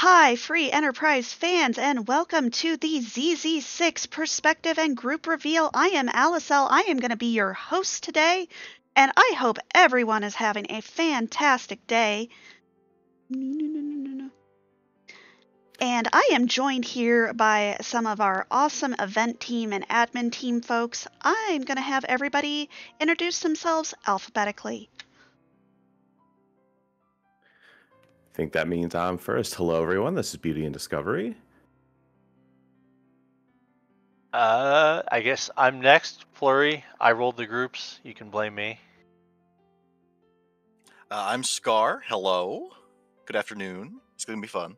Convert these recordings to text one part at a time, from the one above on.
Hi, free enterprise fans, and welcome to the ZZ6 Perspective and Group Reveal. I am Alicel. I am going to be your host today, and I hope everyone is having a fantastic day. And I am joined here by some of our awesome event team and admin team folks. I'm going to have everybody introduce themselves alphabetically. I think that means I'm first. Hello, everyone. This is Beauty and Discovery. I guess I'm next. Flurry. I rolled the groups. You can blame me. I'm Scar. Hello. Good afternoon. It's going to be fun.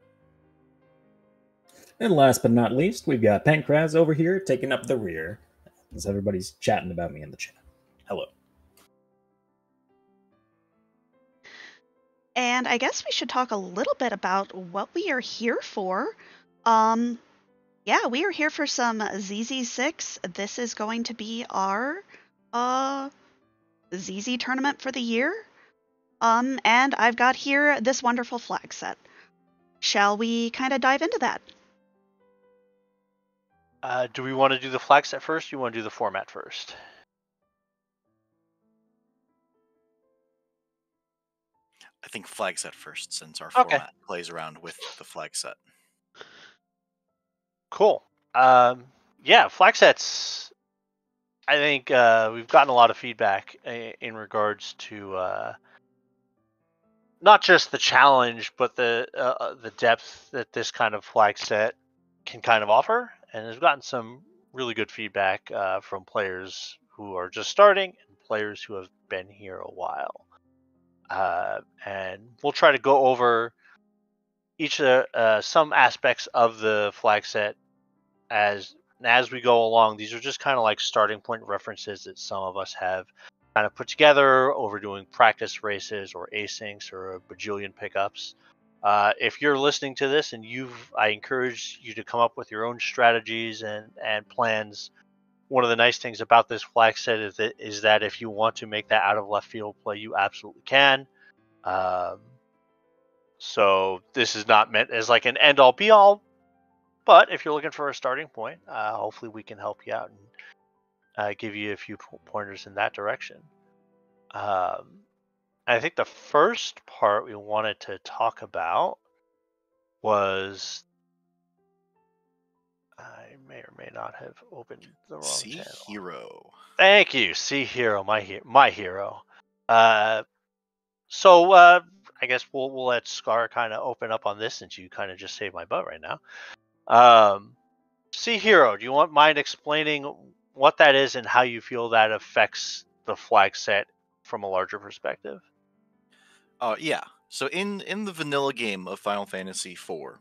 And last but not least, we've got Pankraz over here taking up the rear as everybody's chatting about me in the chat. Hello. And I guess we should talk a little bit about what we are here for. Yeah, we are here for some ZZ6. This is going to be our ZZ tournament for the year. And I've got here this wonderful flag set. Shall we kind of dive into that? Do we want to do the flag set first? Or you want to do the format first? I think flag set first, since our format plays around with the flag set. Cool. Yeah, flag sets. I think we've gotten a lot of feedback in regards to not just the challenge, but the depth that this kind of flag set can kind of offer. And we've gotten some really good feedback from players who are just starting and players who have been here a while. And we'll try to go over each some aspects of the flag set as we go along. These are just kind of like starting point references that some of us have kind of put together over doing practice races or asyncs or a bajillion pickups. If you're listening to this and I encourage you to come up with your own strategies and plans. One of the nice things about this flag set is that if you want to make that out of left field play, you absolutely can. So this is not meant as like an end all be all, but if you're looking for a starting point, hopefully we can help you out and give you a few pointers in that direction. I think the first part we wanted to talk about was I may or may not have opened the wrong channel. Hero. Thank you, C Hero, my hero. So I guess we'll let Scar kind of open up on this since you kind of just saved my butt right now. C Hero, do you mind explaining what that is and how you feel that affects the flag set from a larger perspective? Yeah. So in the vanilla game of Final Fantasy IV,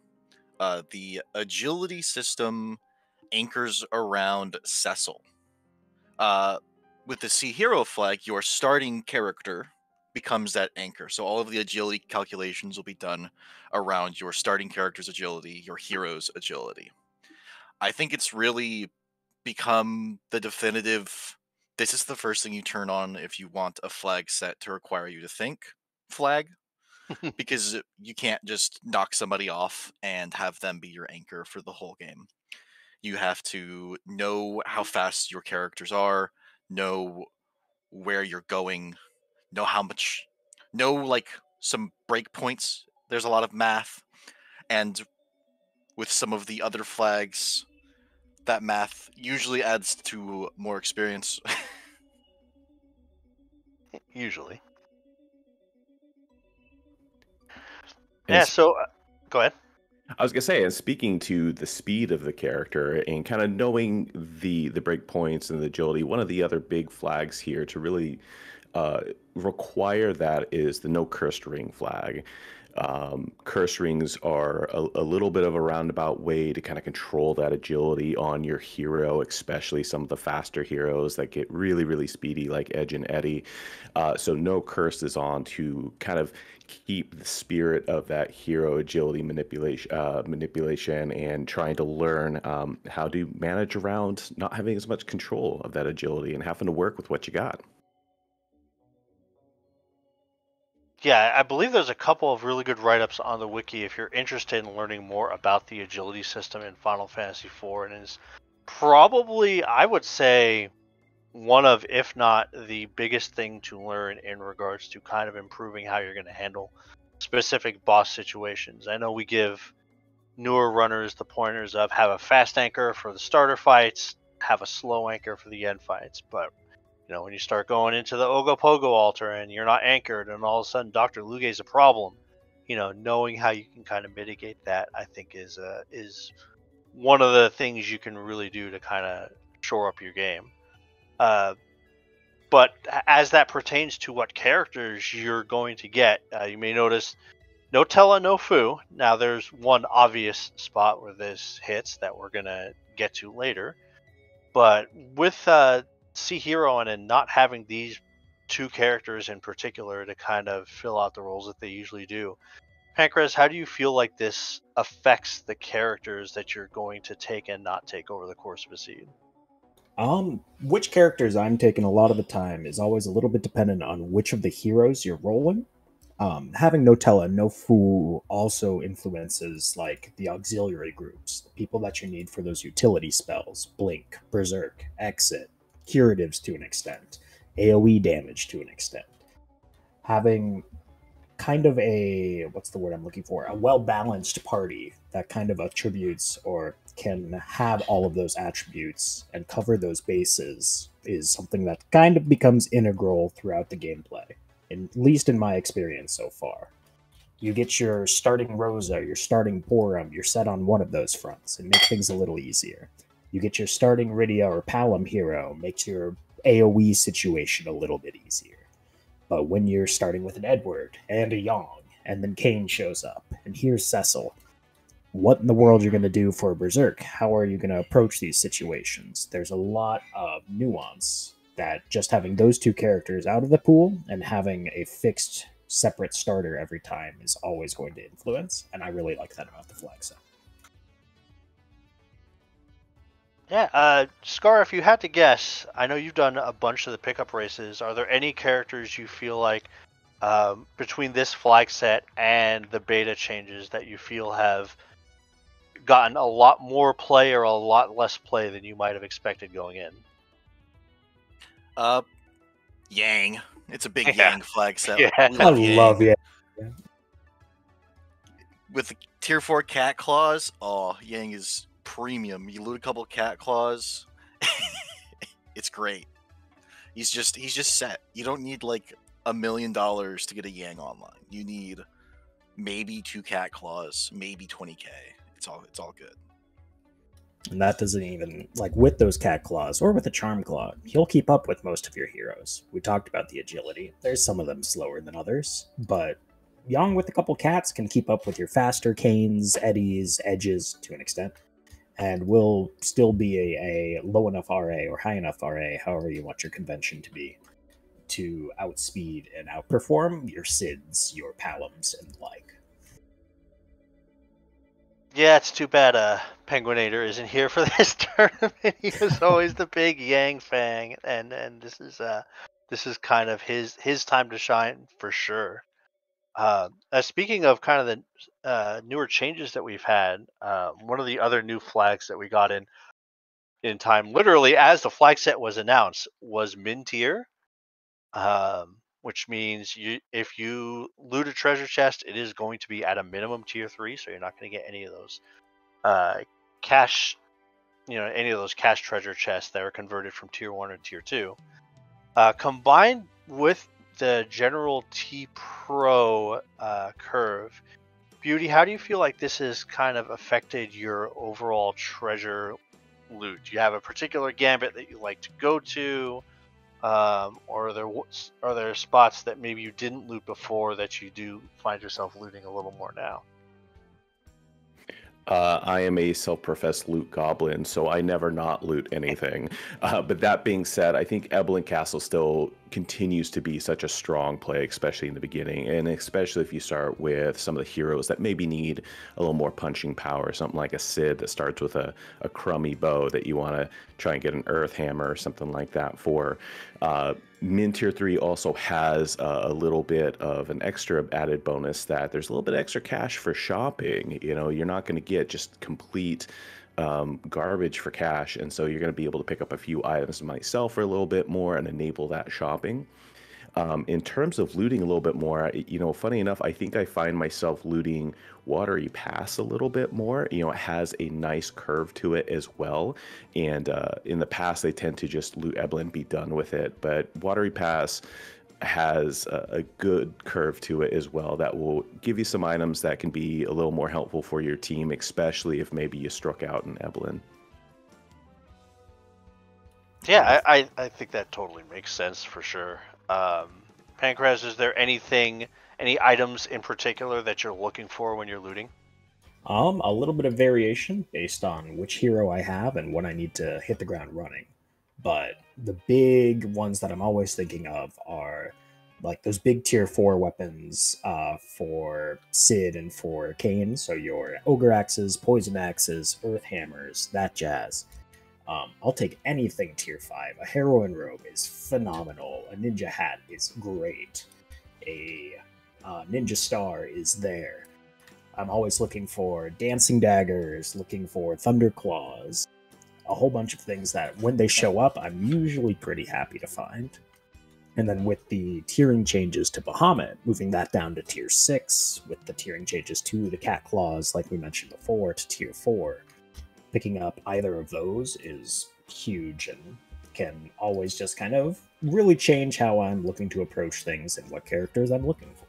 the agility system anchors around Cecil. With the C Hero flag, your starting character becomes that anchor. So all of the agility calculations will be done around your starting character's agility, your hero's agility. I think it's really become the definitive, this is the first thing you turn on if you want a flag set to require you to think flag. Because you can't just knock somebody off and have them be your anchor for the whole game. You have to know how fast your characters are, know where you're going, know like some breakpoints. There's a lot of math, and with some of the other flags, that math usually adds to more experience. Usually. And Yeah, so go ahead. I was gonna say, and speaking to the speed of the character and kind of knowing the breakpoints and the agility, one of the other big flags here to really require that is the no cursed ring flag. Curse rings are a little bit of a roundabout way to kind of control that agility on your hero, especially some of the faster heroes that get really, really speedy, like Edge and Eddie. So no curse is on to kind of keep the spirit of that hero agility manipulation and trying to learn how to manage around not having as much control of that agility and having to work with what you got. Yeah, I believe there's a couple of really good write-ups on the wiki if you're interested in learning more about the agility system in Final Fantasy IV, and it's probably, I would say, one of, if not the biggest thing to learn in regards to kind of improving how you're going to handle specific boss situations. I know we give newer runners the pointers of have a fast anchor for the starter fights, have a slow anchor for the end fights, but when you start going into the Ogopogo altar and you're not anchored, and all of a sudden Dr. Luge's a problem, knowing how you can kind of mitigate that, I think is one of the things you can really do to kind of shore up your game. But as that pertains to what characters you're going to get, you may notice no Tella, no Fu. Now there's one obvious spot where this hits that we're going to get to later. But with C Hero and not having these two characters in particular to kind of fill out the roles that they usually do, Pancras, how do you feel like this affects the characters that you're going to take and not take over the course of a seed? Which characters I'm taking a lot of the time is always a little bit dependent on which of the heroes you're rolling. Having no Tella, no Fu also influences like the auxiliary groups, the people that you need for those utility spells, Blink, Berserk, Exit, curatives to an extent, AoE damage to an extent. Having kind of a, what's the word I'm looking for, a well-balanced party that kind of attributes or can have all of those attributes and cover those bases is something that kind of becomes integral throughout the gameplay, at least in my experience so far. You get your starting Rosa, your starting Porum, you're set on one of those fronts and make things a little easier. You get your starting Rydia or Palom hero, makes your AoE situation a little bit easier. But when you're starting with an Edward and a Yang, and then Kane shows up, and here's Cecil, what in the world you're going to do for Berserk? How are you going to approach these situations? There's a lot of nuance that just having those two characters out of the pool and having a fixed separate starter every time is always going to influence, and I really like that about the flag set. Yeah, Scar, if you had to guess, I know you've done a bunch of the pickup races. Are there any characters you feel like between this flag set and the beta changes that you feel have gotten a lot more play or a lot less play than you might have expected going in? Yang. It's a big Yang flag set. Yeah. We love Yang. love Yang. With the tier 4 cat claws, Yang is premium. You loot a couple cat claws, it's great. He's just set. You don't need like $1 million to get a Yang online. You need maybe 2 cat claws, maybe 20k. It's all good. And that doesn't even, like, with those cat claws or with a charm claw, he'll keep up with most of your heroes. We talked about the agility. There's some of them slower than others, but Yang with a couple cats can keep up with your faster Canes, Eddies, Edges to an extent, and will still be a low enough RA or high enough RA, however you want your convention to be, to outspeed and outperform your Sids, your Paloms, and the like. Yeah, it's too bad Penguinator isn't here for this tournament. He was always the big Yang Fang, and this is kind of his time to shine for sure. Speaking of kind of the newer changes that we've had, one of the other new flags that we got in time, literally as the flag set was announced, was min tier, which means if you loot a treasure chest, it is going to be at a minimum tier 3, so you're not going to get any of those cash, any of those cash treasure chests that are converted from tier 1 or tier 2. Combined with the general T Pro curve, Beauty, how do you feel like this has kind of affected your overall treasure loot? Do you have a particular gambit that you like to go to, or are there spots that maybe you didn't loot before that you do find yourself looting a little more now? I am a self-professed loot goblin, so I never not loot anything. But that being said, I think Ebelin Castle still continues to be such a strong play, especially in the beginning, and especially if you start with some of the heroes that maybe need a little more punching power, something like a Cid that starts with a crummy bow that you want to try and get an Earth Hammer or something like that for. Min Tier 3 also has a little bit of an extra added bonus that there's a little bit extra cash for shopping. You know, you're not going to get just complete garbage for cash, and so you're going to be able to pick up a few items myself for a little bit more and enable that shopping. In terms of looting a little bit more, you know, funny enough, I think I find myself looting Watery Pass a little bit more. You know, it has a nice curve to it as well. And in the past, they tend to just loot Ebla and be done with it. But Watery Pass has a good curve to it as well that will give you some items that can be a little more helpful for your team, especially if maybe you struck out in Eblin. Yeah, I think that totally makes sense for sure. Pancras, is there any items in particular that you're looking for when you're looting? A little bit of variation based on which hero I have and when I need to hit the ground running. But the big ones that I'm always thinking of are like those big tier 4 weapons for Sid and for Kane. So your Ogre Axes, Poison Axes, Earth Hammers, that jazz. I'll take anything tier 5. A Heroine Robe is phenomenal. A Ninja Hat is great. A Ninja Star is there. I'm always looking for Dancing Daggers, looking for Thunder Claws, a whole bunch of things that when they show up, I'm usually pretty happy to find. And then with the tiering changes to Bahamut, moving that down to tier 6, with the tiering changes to the Cat Claws, like we mentioned before, to tier 4, picking up either of those is huge and can always just kind of really change how I'm looking to approach things and what characters I'm looking for.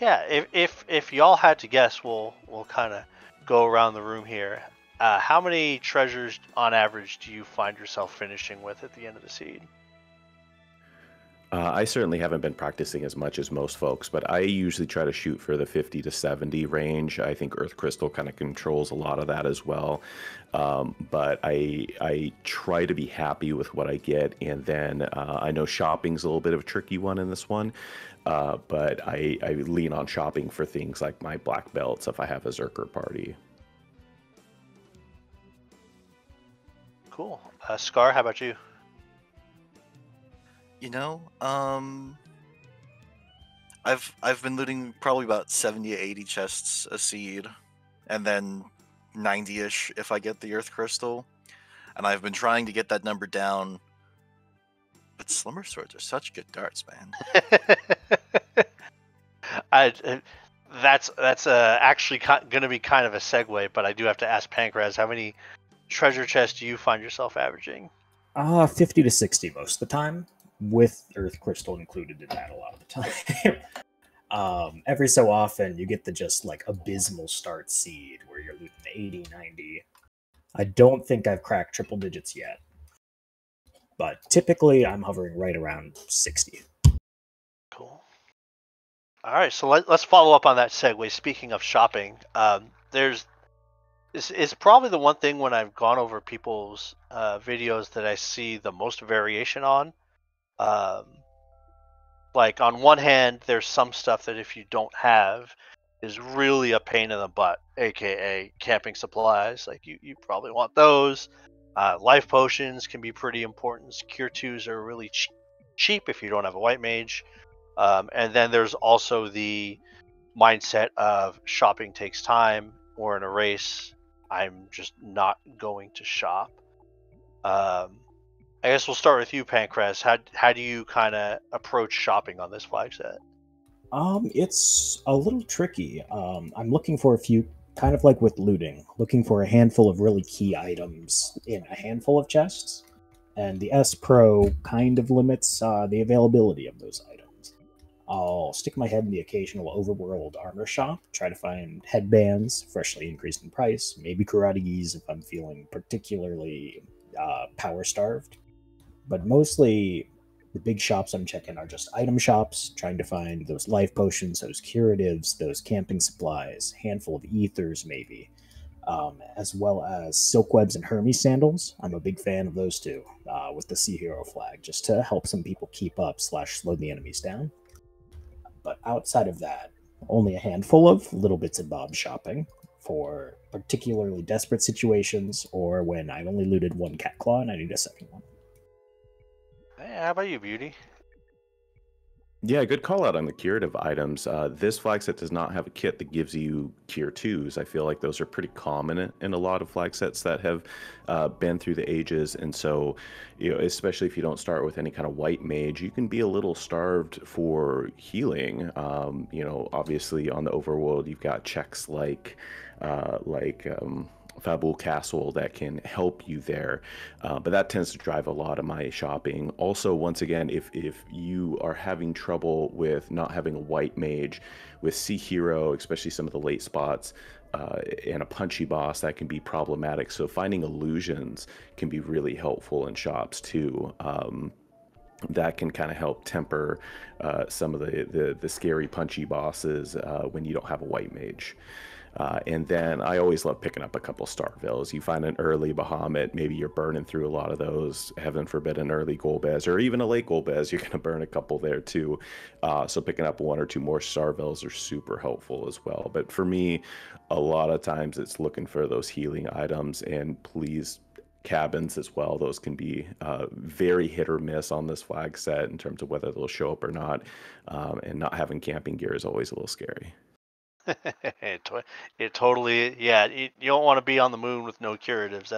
Yeah, if y'all had to guess, we'll kind of go around the room here. How many treasures on average do you find yourself finishing with at the end of the seed? I certainly haven't been practicing as much as most folks, but I usually try to shoot for the 50 to 70 range. I think Earth Crystal kind of controls a lot of that as well. But I try to be happy with what I get. And then I know shopping's a little bit of a tricky one in this one. But I lean on shopping for things like my black belts if I have a Zerker party. Cool. Scar, how about you? You know, I've been looting probably about 70 to 80 chests a seed, and then 90-ish if I get the Earth Crystal. And I've been trying to get that number down, but Slimmer Swords are such good darts, man. That's actually going to be kind of a segue, but I do have to ask Pancras, how many treasure chests do you find yourself averaging? 50 to 60 most of the time, with Earth Crystal included in that a lot of the time. Every so often, you get the just like abysmal start seed where you're looting 80, 90. I don't think I've cracked triple digits yet, but typically I'm hovering right around 60. Cool. All right, so let's follow up on that segue. Speaking of shopping, this is probably the one thing when I've gone over people's videos that I see the most variation on. Like on one hand, there's some stuff that if you don't have is really a pain in the butt, aka camping supplies. Like you probably want those. Life potions can be pretty important. Cure 2s are really cheap if you don't have a white mage. And then there's also the mindset of shopping takes time, or in a race, I'm just not going to shop. I guess we'll start with you, Pancras. How do you kind of approach shopping on this flag set? It's a little tricky. I'm looking for a few, kind of like with looting, looking for a handful of really key items in a handful of chests, and the S Pro kind of limits the availability of those items. I'll stick my head in the occasional overworld armor shop, try to find headbands, freshly increased in price, maybe karate gis if I'm feeling particularly power starved. But mostly, the big shops I'm checking are just item shops, trying to find those life potions, those curatives, those camping supplies, handful of ethers maybe, as well as silk webs and Hermes sandals. I'm a big fan of those too, with the Sea Hero flag, just to help some people keep up / slow the enemies down. But outside of that, only a handful of little bits and bobs shopping for particularly desperate situations or when I only looted one cat claw and I need a second one. Yeah, how about you, Beauty? Yeah, good call out on the curative items. This flag set does not have a kit that gives you cure twos. I feel like those are pretty common in a lot of flag sets that have been through the ages. And so, especially if you don't start with any kind of white mage, you can be a little starved for healing. Obviously on the overworld, you've got checks like Fabul Castle that can help you there, but that tends to drive a lot of my shopping. Also, once again, if you are having trouble with not having a white mage, with Sea Hero, especially some of the late spots, and a punchy boss, that can be problematic. So finding illusions can be really helpful in shops too. That can kind of help temper some of the scary punchy bosses when you don't have a white mage. And then I always love picking up a couple Starvilles. You find an early Bahamut, maybe you're burning through a lot of those. Heaven forbid an early Golbez or even a late Golbez, you're going to burn a couple there too. So picking up one or two more Starvilles are super helpful as well. But for me, a lot of times it's looking for those healing items, and please, cabins as well. Those can be very hit or miss on this flag set in terms of whether they'll show up or not. And not having camping gear is always a little scary. It totally, yeah. You don't want to be on the moon with no curatives.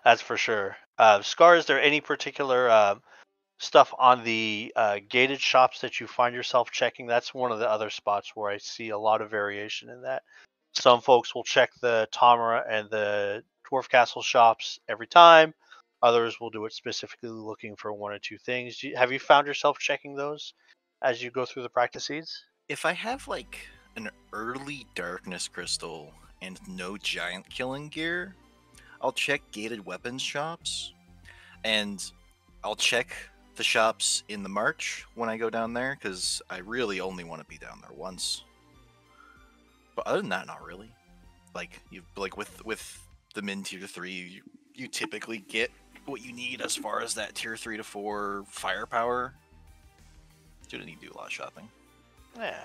That's for sure. Scar, is there any particular stuff on the gated shops that you find yourself checking? That's one of the other spots where I see a lot of variation in that. Some folks will check the Tamara and the Dwarf Castle shops every time. Others will do it specifically looking for one or two things. Have you found yourself checking those as you go through the practice seeds? If I have like an early darkness crystal and no giant killing gear, I'll check gated weapons shops, and I'll check the shops in the March when I go down there, because I really only want to be down there once. But other than that, not really. Like with the min tier 3, you typically get what you need as far as that tier 3 to 4 firepower. You don't need to do a lot of shopping. Yeah.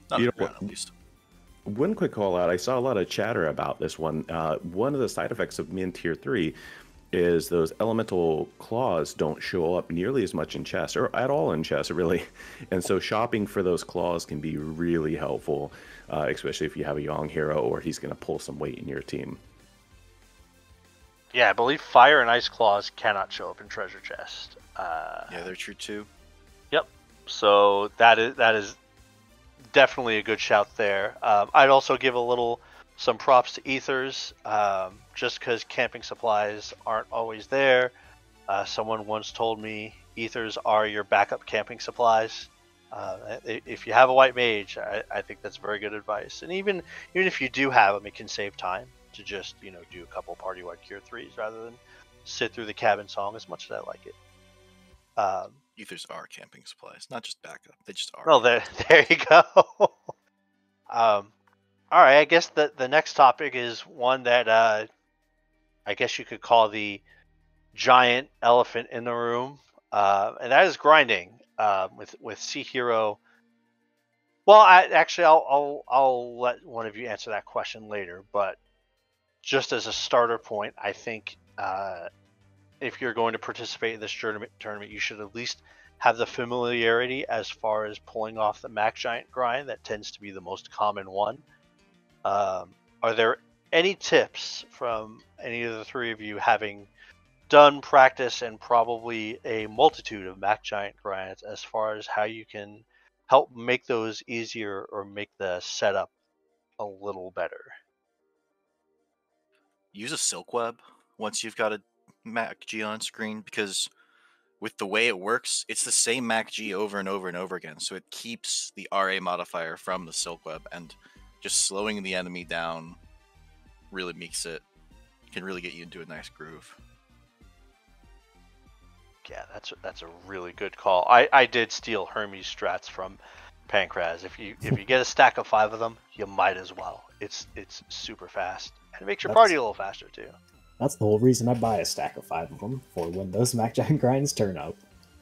Not You know underground, what? at least. One quick call out. I saw a lot of chatter about this one. One of the side effects of min tier 3 is those elemental claws don't show up nearly as much in chess, or at all in chess, really. And so shopping for those claws can be really helpful, especially if you have a young hero or he's going to pull some weight in your team. Yeah, I believe fire and ice claws cannot show up in treasure chest. Yeah, they're true too. Yep. So that is definitely a good shout there. I'd also give some props to ethers, just because camping supplies aren't always there. Someone once told me ethers are your backup camping supplies. If you have a white mage, I think that's very good advice. And even if you do have them, it can save time to just do a couple party-wide cure 3s rather than sit through the cabin song, as much as I like it. Ethers are camping supplies, not just backup. They just are. Well, there you go. All right, I guess the next topic is one that I guess you could call the giant elephant in the room, and that is grinding with Sea Hero. Well, I'll let one of you answer that question later, but just as a starter point, I think if you're going to participate in this tournament, you should at least have the familiarity as far as pulling off the Mac Giant grind. That tends to be the most common one. Are there any tips from any of the three of you, having done practice and probably a multitude of Mac Giant grinds, as far as how you can help make those easier or make the setup a little better? Use a silk web once you've got a Mac G on screen, because with the way it works, it's the same Mac G over and over and over again. So it keeps the RA modifier from the silk web, and just slowing the enemy down really can really get you into a nice groove. Yeah, that's a really good call. I did steal Hermes strats from Pancraz. If you get a stack of 5 of them, you might as well. It's super fast, and it makes your party a little faster too. That's the whole reason I buy a stack of 5 of them, for when those Mac Giant grinds turn up.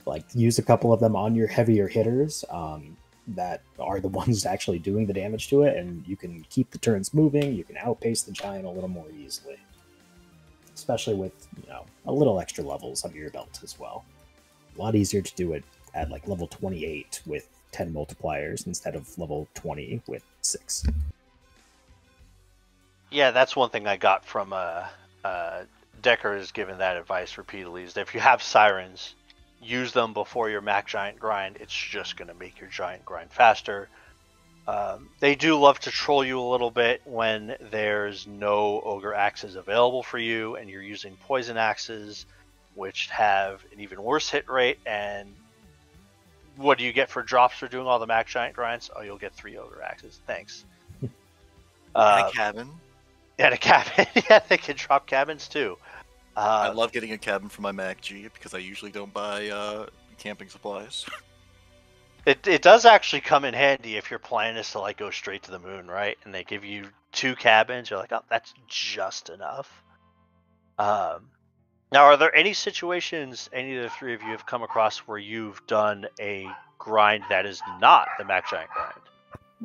Like, use a couple of them on your heavier hitters that are the ones actually doing the damage to it, and you can keep the turns moving. You can outpace the giant a little more easily, especially with a little extra levels under your belt as well. A lot easier to do it at like level 28 with 10 multipliers instead of level 20 with 6. Yeah, that's one thing I got from Decker has given that advice repeatedly, is that if you have sirens, use them before your Mac Giant grind. It's just going to make your Giant grind faster. They do love to troll you a little bit when there's no Ogre axes available for you and you're using poison axes, which have an even worse hit rate. And what do you get for drops for doing all the Mac Giant grinds? Oh, you'll get 3 Ogre axes. Thanks. And a cabin. And a cabin. Yeah, they can drop cabins too. I love getting a cabin for my Mac G because I usually don't buy camping supplies. It does actually come in handy if your plan is to like go straight to the moon, right? And they give you 2 cabins. You're like, oh, that's just enough. Now, are there any situations any of the 3 of you have come across where you've done a grind that is not the Mac Giant grind?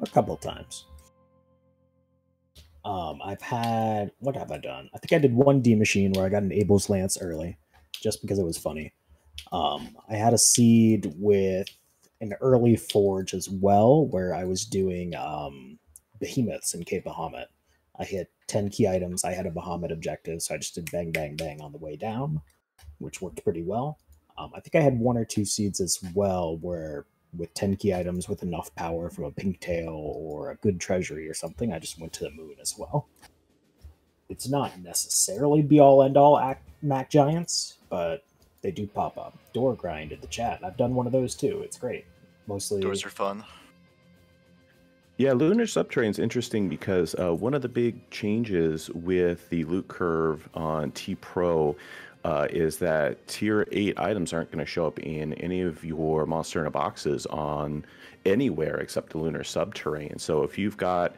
A couple of times. I've had, what have I done? I think I did one D machine where I got an Abel's Lance early, just because it was funny. I had a seed with an early forge as well, where I was doing behemoths in Cape Bahamut. I hit 10 key items. I had a Bahamut objective, so I just did bang, bang, bang on the way down, which worked pretty well. I think I had 1 or 2 seeds as well, where with 10 key items with enough power from a pink tail or a good treasury or something, I just went to the moon as well. It's not necessarily be-all, end-all Mac Giants, but they do pop up. Door grind in the chat. I've done one of those too. It's great. Mostly Doors are fun. Yeah, Lunar Subterrane's interesting because one of the big changes with the loot curve on T Pro is that tier 8 items aren't going to show up in any of your Monster in a Boxes on anywhere except the Lunar Subterrane. So if you've got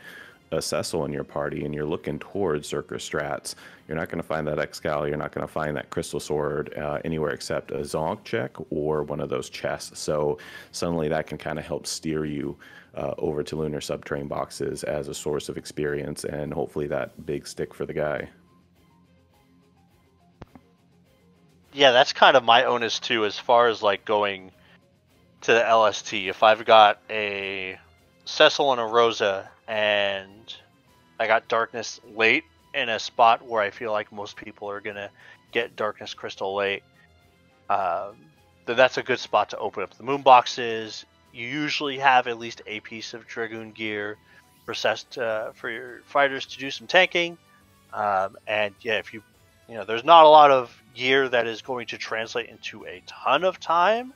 a Cecil in your party and you're looking towards Zerker strats, you're not going to find that Excal, you're not going to find that Crystal Sword anywhere except a Zonk check or one of those chests. So suddenly that can kind of help steer you over to Lunar Subterrane boxes as a source of experience and hopefully that big stick for the guy. Yeah, that's kind of my onus too, as far as like going to the LST. If I've got a Cecil and a Rosa and I got Darkness late in a spot where I feel like most people are going to get Darkness Crystal late, then that's a good spot to open up the moon boxes. You usually have at least a piece of Dragoon gear for your fighters to do some tanking. And yeah, if you know, there's not a lot of gear that is going to translate into a ton of time,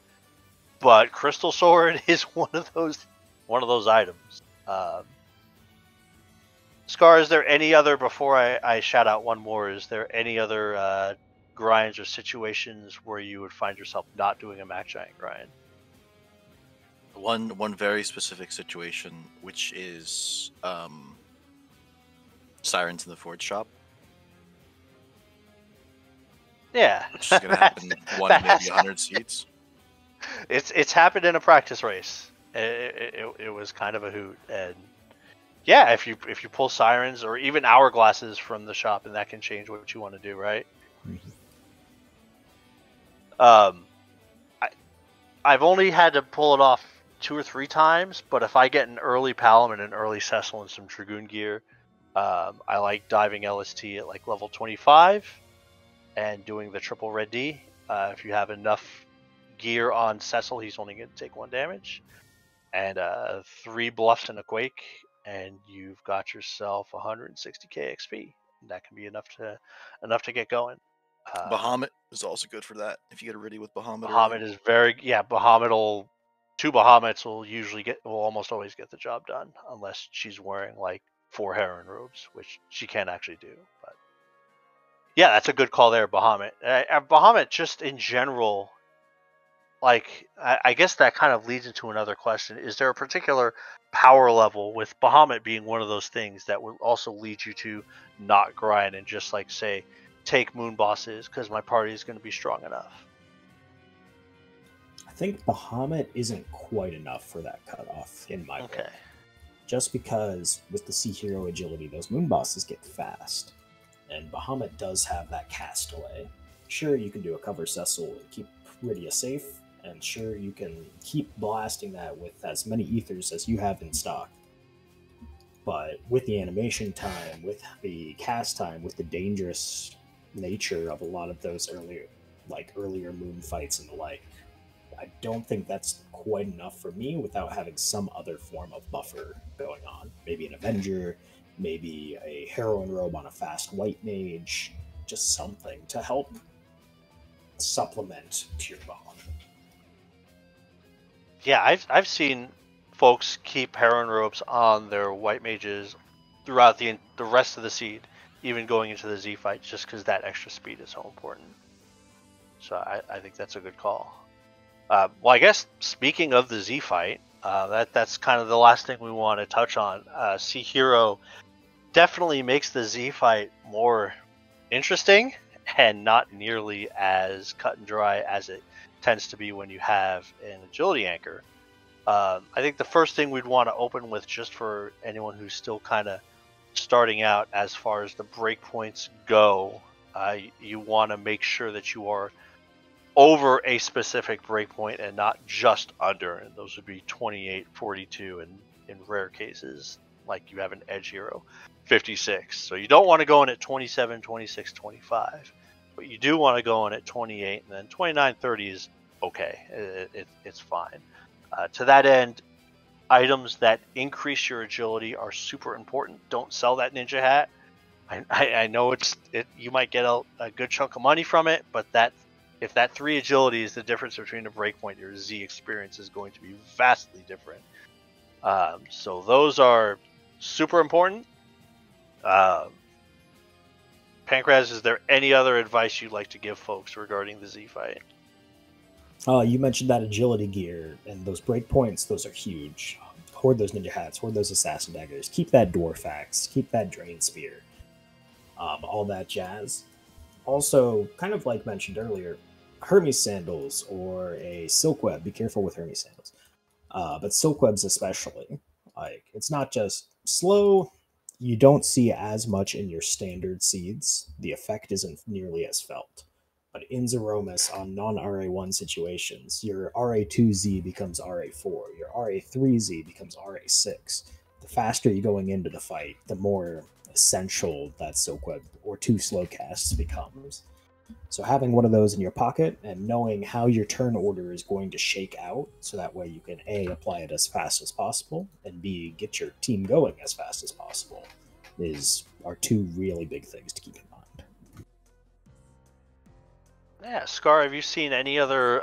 but Crystal Sword is one of those items. Scar, is there any other, before I shout out one more, is there any other grinds or situations where you would find yourself not doing a Mac Giant grind? One very specific situation, which is Sirens in the Forge Shop. Yeah. Which is going to happen one in maybe 100 seats. It's happened in a practice race. It was kind of a hoot. And yeah, if you pull Sirens or even Hourglasses from the shop, and that can change what you want to do, right? I've only had to pull it off 2 or 3 times, but if I get an early Palom and an early Cecil and some Dragoon gear, I like diving LST at like level 25 and doing the triple red D. If you have enough gear on Cecil, he's only going to take 1 damage. And 3 bluffs and a quake, and you've got yourself 160k XP. That can be enough to get going. Bahamut is also good for that. If you get a ready with Bahamut. Bahamut is Bahamut 2 Bahamuts will almost always get the job done, unless she's wearing like 4 Heron robes, which she can't actually do. But yeah, that's a good call there, Bahamut. Bahamut, just in general, like I guess that kind of leads into another question. Is there a particular power level, with Bahamut being one of those things, that will also lead you to not grind and just like say, take moon bosses because my party is going to be strong enough? I think Bahamut isn't quite enough for that cutoff in my book. Just because with the Sea Hero agility, those moon bosses get fast. And Bahamut does have that castaway. Sure, you can do a cover Cecil and keep Rydia safe, And sure, you can keep blasting that with as many ethers as you have in stock. But with the animation time, with the cast time, with the dangerous nature of a lot of those earlier moon fights and the like, I don't think that's quite enough for me without having some other form of buffer going on. Maybe an Avenger, maybe a heroine robe on a fast white mage, just something to help supplement to your bond. Yeah, I've seen folks keep heroine robes on their white mages throughout the rest of the seed, even going into the Z fight, just because that extra speed is so important. So I think that's a good call. Well, I guess speaking of the Z fight, that's kind of the last thing we want to touch on. C Hero definitely makes the Z fight more interesting and not nearly as cut and dry as it tends to be when you have an agility anchor. I think the first thing we'd want to open with, just for anyone who's still kind of starting out as far as the breakpoints go, you want to make sure that you are over a specific breakpoint and not just under. And those would be 28, 42, and in rare cases, like you have an edge hero, 56. So you don't want to go in at 27, 26, 25. But you do want to go in at 28, and then 29, 30 is okay. It's fine. To that end, items that increase your agility are super important. Don't sell that ninja hat. I know you might get a good chunk of money from it, but if that 3 agility is the difference between a breakpoint, your Z experience is going to be vastly different. So those are super important. Pancraz, is there any other advice you'd like to give folks regarding the Z fight? You mentioned that agility gear and those breakpoints; those are huge. Hoard those ninja hats, hoard those assassin daggers, keep that dwarf axe, keep that drain spear, all that jazz. Also, kind of like mentioned earlier, Hermes sandals or a silk web. Be careful with Hermes sandals, but silk webs especially. Like, it's not just slow. You don't see as much in your standard seeds. The effect isn't nearly as felt. But in Zeromus, on non-RA1 situations, your RA2Z becomes RA4, your RA3Z becomes RA6. The faster you're going into the fight, the more essential that Silk Web or 2 slow casts becomes. So having one of those in your pocket and knowing how your turn order is going to shake out, so that way you can A, apply it as fast as possible, and B, get your team going as fast as possible, are 2 really big things to keep in mind. Yeah, Scar, have you seen any other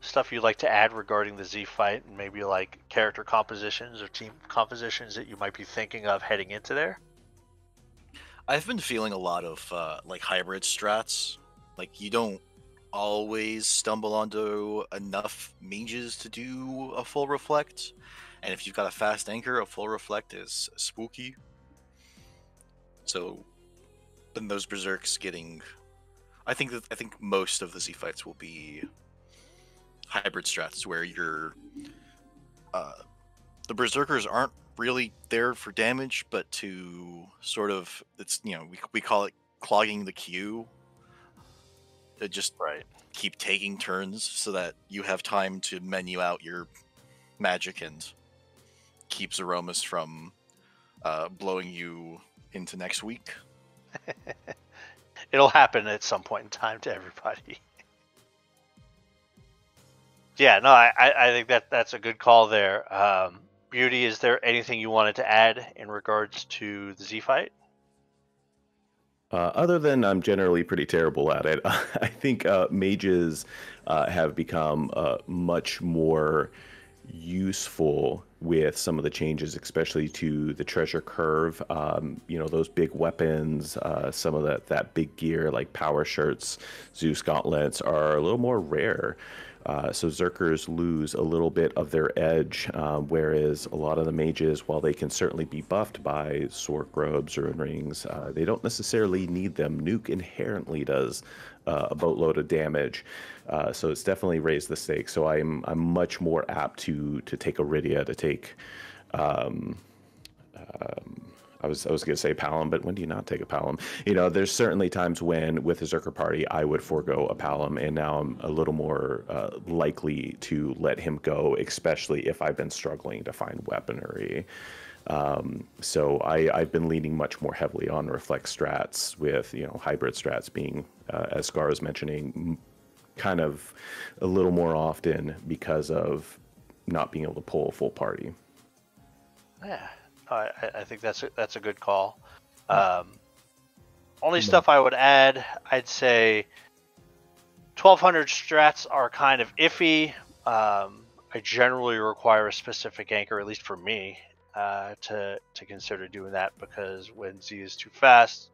stuff you'd like to add regarding the Z fight, and maybe like character compositions or team compositions that you might be thinking of heading into there? I've been feeling a lot of like hybrid strats. Like, you don't always stumble onto enough mages to do a full reflect, and if you've got a fast anchor, a full reflect is spooky. So then those berserks getting, I think most of the Z fights will be hybrid strats where the berserkers aren't really there for damage, but to sort of, it's, we call it clogging the queue. To just keep taking turns so that you have time to menu out your magic and keep Zeromus from blowing you into next week. It'll happen at some point in time to everybody. Yeah, no, I think that's a good call there. Beauty, is there anything you wanted to add in regards to the Z fight? Other than I'm generally pretty terrible at it, I think mages have become much more useful with some of the changes, especially to the treasure curve. Those big weapons, some of that big gear like power shirts, Zeus gauntlets are a little more rare. So Zerkers lose a little bit of their edge, whereas a lot of the mages, while they can certainly be buffed by sword robes or rings, they don't necessarily need them. Nuke inherently does a boatload of damage, so it's definitely raised the stakes. So I'm much more apt to take Iridia, to take I was going to say Palom, but when do you not take a Palom? There's certainly times when with a Zerker party I would forego a Palom, and now I'm a little more likely to let him go, especially if I've been struggling to find weaponry. So I've been leaning much more heavily on reflect strats, with hybrid strats being, as Scar was mentioning, kind of a little more often because of not being able to pull a full party. Yeah, I think that's a good call. Only stuff I would add, I'd say 1200 strats are kind of iffy. I generally require a specific anchor, at least for me, to consider doing that, because when Z is too fast,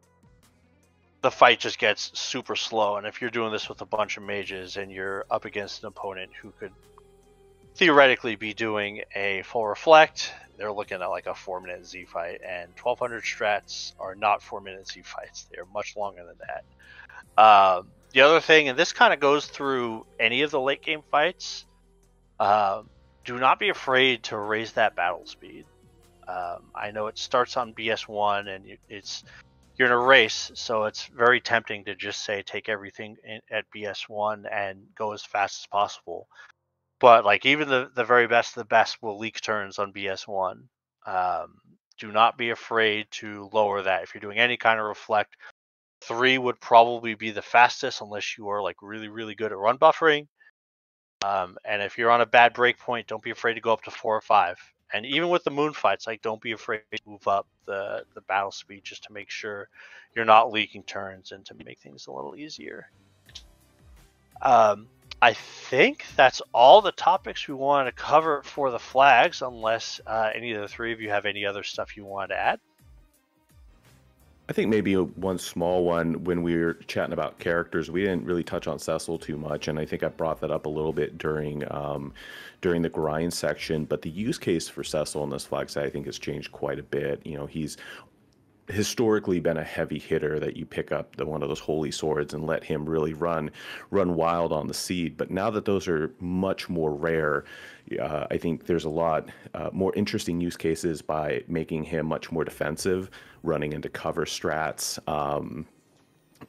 the fight just gets super slow. And if you're doing this with a bunch of mages and you're up against an opponent who could theoretically be doing a full reflect, they're looking at like a 4-minute Z fight, and 1200 strats are not 4-minute Z fights. They're much longer than that. The other thing, and this kind of goes through any of the late game fights, do not be afraid to raise that battle speed. I know it starts on BS1 and you're in a race, so it's very tempting to just say take everything at BS1 and go as fast as possible. But like even the very best of the best will leak turns on BS1. Do not be afraid to lower that. If you're doing any kind of reflect, 3 would probably be the fastest, unless you are like really, really good at run buffering. And if you're on a bad break point, don't be afraid to go up to 4 or 5. And even with the moon fights, like don't be afraid to move up the battle speed, just to make sure you're not leaking turns and to make things a little easier. I think that's all the topics we wanted to cover for the flags, unless any of the 3 of you have any other stuff you wanted to add. I think maybe one small one, when we were chatting about characters, we didn't really touch on Cecil too much, and I think I brought that up a little bit during the grind section. But the use case for Cecil in this flag set, I think, has changed quite a bit. He's historically been a heavy hitter that you pick up one of those holy swords and let him really run wild on the seed. But now that those are much more rare, I think there's a lot more interesting use cases by making him much more defensive, running into cover strats,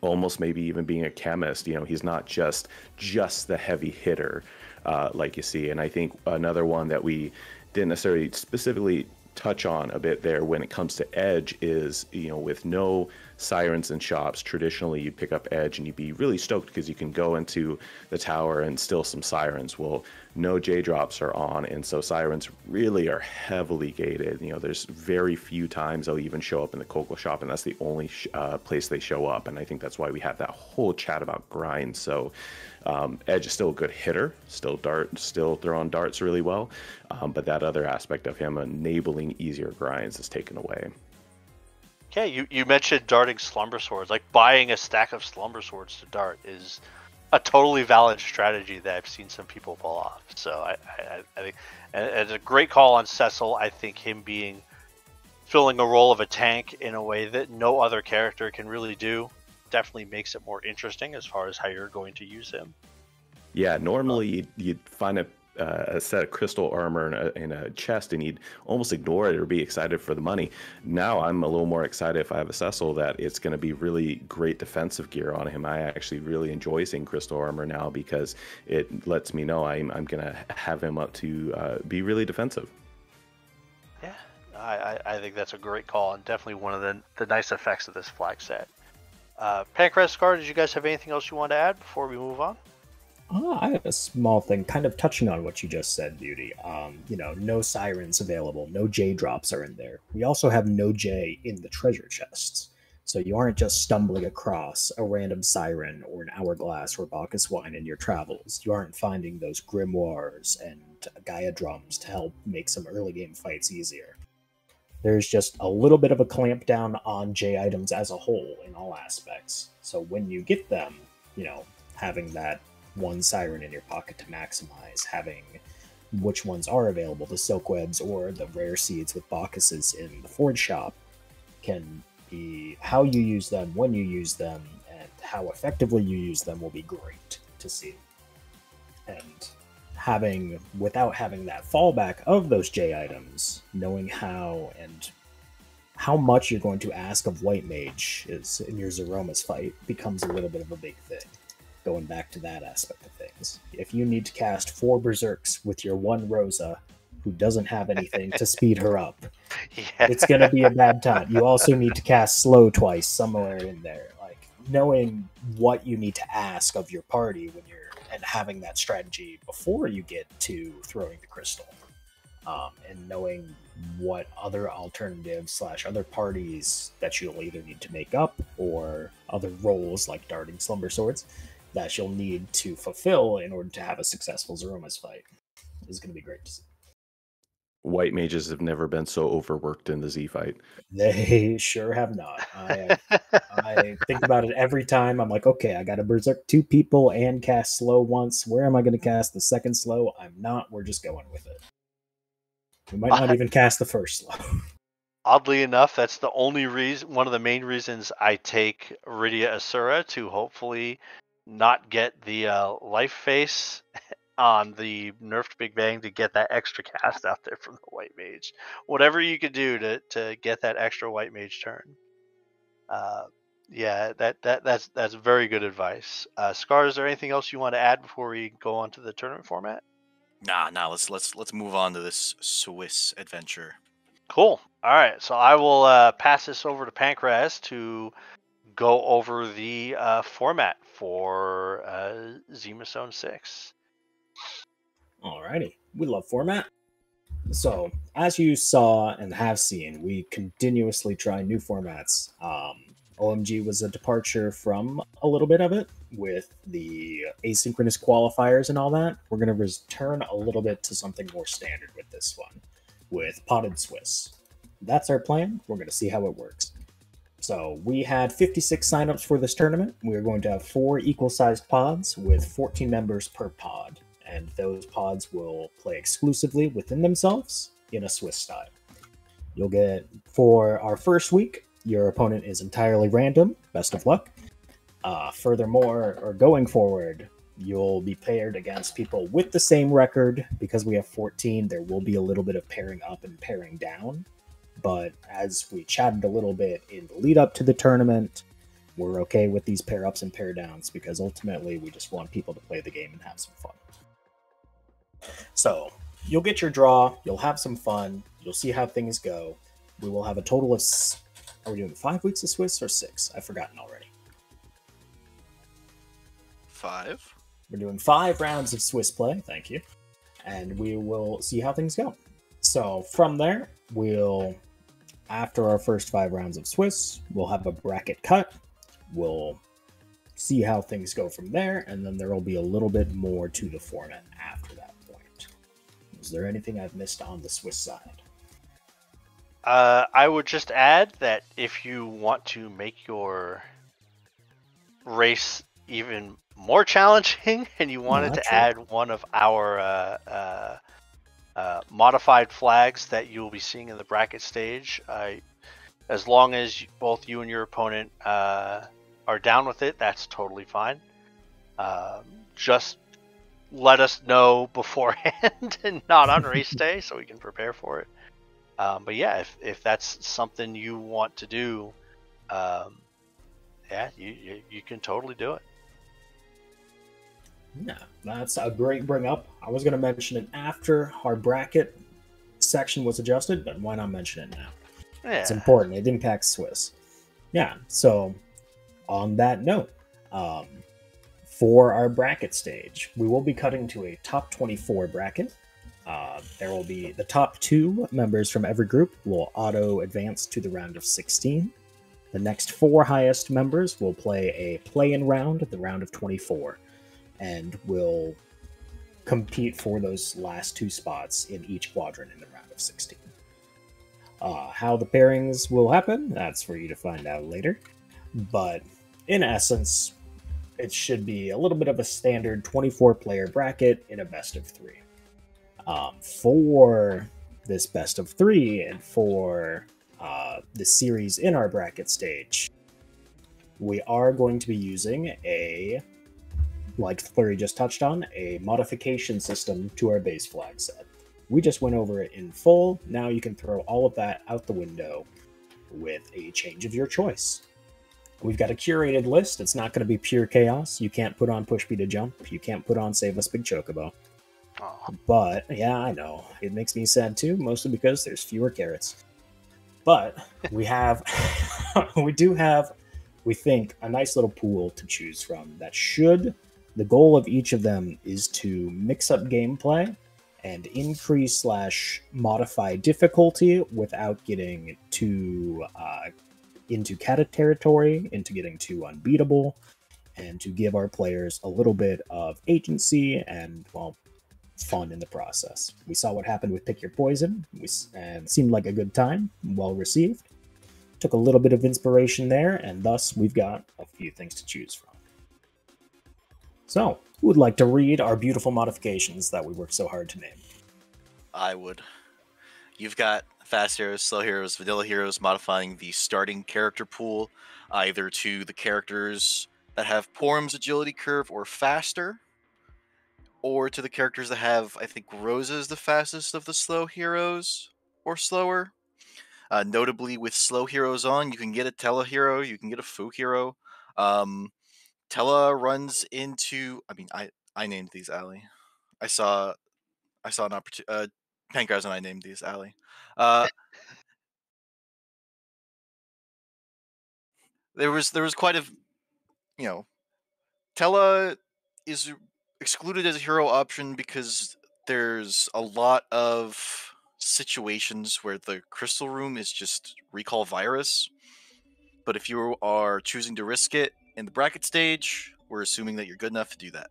almost maybe even being a chemist. He's not just the heavy hitter like you see. And I think another one that we didn't necessarily specifically touch on a bit there when it comes to edge is, with no sirens in shops, traditionally you'd pick up edge and you'd be really stoked because you can go into the tower and steal some sirens. Well, no J drops are on, and so sirens really are heavily gated. There's very few times they'll even show up in the Coco shop, and that's the only place they show up. And I think that's why we have that whole chat about grind. So Edge is still a good hitter, still throwing darts really well, but that other aspect of him enabling easier grinds is taken away. Okay, you mentioned darting slumber swords. Like buying a stack of slumber swords to dart is a totally valid strategy that I've seen some people pull off. So I think, and it's a great call on Cecil. I think him filling a role of a tank in a way that no other character can really do definitely makes it more interesting as far as how you're going to use him. Yeah, normally you'd find a set of crystal armor in a chest and you'd almost ignore it or be excited for the money. Now I'm a little more excited if I have a Cecil that it's going to be really great defensive gear on him. I actually really enjoy seeing crystal armor now because it lets me know I'm going to have him up to be really defensive. Yeah, I think that's a great call and definitely one of the nice effects of this flag set. Pancras, Scar, did you guys have anything else you want to add before we move on? I have a small thing, kind of touching on what you just said, Beauty. No sirens available, no J drops are in there. We also have no J in the treasure chests. So you aren't just stumbling across a random siren or an hourglass or Bacchus wine in your travels. You aren't finding those grimoires and Gaia drums to help make some early game fights easier. There's just a little bit of a clamp down on J items as a whole in all aspects. So when you get them, having that one siren in your pocket to maximize, having which ones are available, the silk webs or the rare seeds with Bacchuses in the forge shop, can be how you use them, when you use them, and how effectively you use them will be great to see. And without having that fallback of those J items, knowing how and how much you're going to ask of White Mage is in your Zeromus fight becomes a little bit of a big thing. Going back to that aspect of things. If you need to cast 4 Berserks with your 1 Rosa, who doesn't have anything to speed her up, Yeah. it's going to be a bad time. You also need to cast Slow twice somewhere in there. Like, knowing what you need to ask of your party when you're, and having that strategy before you get to throwing the crystal. And knowing what other alternatives / other parties that you'll either need to make up, or other roles like darting slumber swords that you'll need to fulfill in order to have a successful Zeromus fight is going to be great to see. White mages have never been so overworked in the Z fight. They sure have not. I think about it every time. I'm like, okay, I got to berserk 2 people and cast slow once. Where am I going to cast the second slow? I'm not. We're just going with it. We might not even cast the first slow. Oddly enough, that's the only reason, one of the main reasons I take Iridia Asura, to hopefully not get the life face on the nerfed Big Bang, to get that extra cast out there from the White Mage. Whatever you could do to get that extra White Mage turn. Yeah, that's very good advice. Scar, is there anything else you want to add before we go on to the tournament format? Nah. Let's move on to this Swiss adventure. Cool. All right, so I will pass this over to Pancras to go over the format for Zemus Zone 6. Alrighty, we love format. So, as you saw and have seen, we continuously try new formats. OMG was a departure from a little bit of it with the asynchronous qualifiers and all that. We're going to return a little bit to something more standard with this one, with Potted Swiss. That's our plan. We're going to see how it works. So we had 56 signups for this tournament. We are going to have 4 equal-sized pods with 14 members per pod, and those pods will play exclusively within themselves in a Swiss style. You'll get, for our first week, your opponent is entirely random. Best of luck. Furthermore, or going forward, you'll be paired against people with the same record. Because we have 14, there will be a little bit of pairing up and pairing down. But as we chatted a little bit in the lead up to the tournament, we're okay with these pair ups and pair downs because ultimately we just want people to play the game and have some fun. So you'll get your draw, you'll have some fun, you'll see how things go. We will have a total of, are we doing 5 weeks of Swiss or 6? I've forgotten already. 5. We're doing 5 rounds of Swiss play, thank you. And we will see how things go. So from there, after our first 5 rounds of Swiss, we'll have a bracket cut. We'll see how things go from there, and then there will be a little bit more to the format after that point. Is there anything I've missed on the Swiss side? I would just add that if you want to make your race even more challenging and you wanted to add one of our modified flags that you'll be seeing in the bracket stage, as long as both you and your opponent are down with it, that's totally fine. Just let us know beforehand and not on race day so we can prepare for it. But yeah, if that's something you want to do, yeah, you can totally do it. Yeah, that's a great bring up. I was going to mention it after our bracket section was adjusted, but why not mention it now? Yeah. It's important. It impacts Swiss. Yeah, so on that note, for our bracket stage, we will be cutting to a top 24 bracket. There will be the top 2 members from every group will auto advance to the round of 16. The next 4 highest members will play a play-in round, the round of 24, and will compete for those last 2 spots in each quadrant in the round of 16. How the pairings will happen, that's for you to find out later. But in essence, it should be a little bit of a standard 24-player bracket in a best of 3. For this best of 3 and for the series in our bracket stage, we are going to be using like Flurry just touched on, a modification system to our base flag set. We just went over it in full. Now you can throw all of that out the window. with a change of your choice. We've got a curated list. It's not going to be pure chaos. You can't put on Push Me to Jump. You can't put on Save Us Big Chocobo. Oh. But, yeah, I know. It makes me sad too, mostly because there's fewer carrots. But we have, we think, a nice little pool to choose from that should, the goal of each of them is to mix up gameplay and increase / modify difficulty without getting too into cata territory, into getting too unbeatable, and to give our players a little bit of agency and, well, fun in the process. We saw what happened with Pick Your Poison, and seemed like a good time, well received. Took a little bit of inspiration there, and thus we've got a few things to choose from. So, who would like to read our beautiful modifications that we worked so hard to name? I would. You've got fast heroes, slow heroes, vanilla heroes modifying the starting character pool either to the characters that have Porum's agility curve or faster, or to the characters that have, I think, Rosa is the fastest of the slow heroes, or slower. Notably, with slow heroes on, you can get a Tela hero, you can get a Fu hero. Tela runs into. I mean, I named these Alley. I saw an opportunity. Pankraz and I named these Alley. There was quite a, Tela is excluded as a hero option because there's a lot of situations where the crystal room is just recall virus. But if you are choosing to risk it in the bracket stage, we're assuming that you're good enough to do that.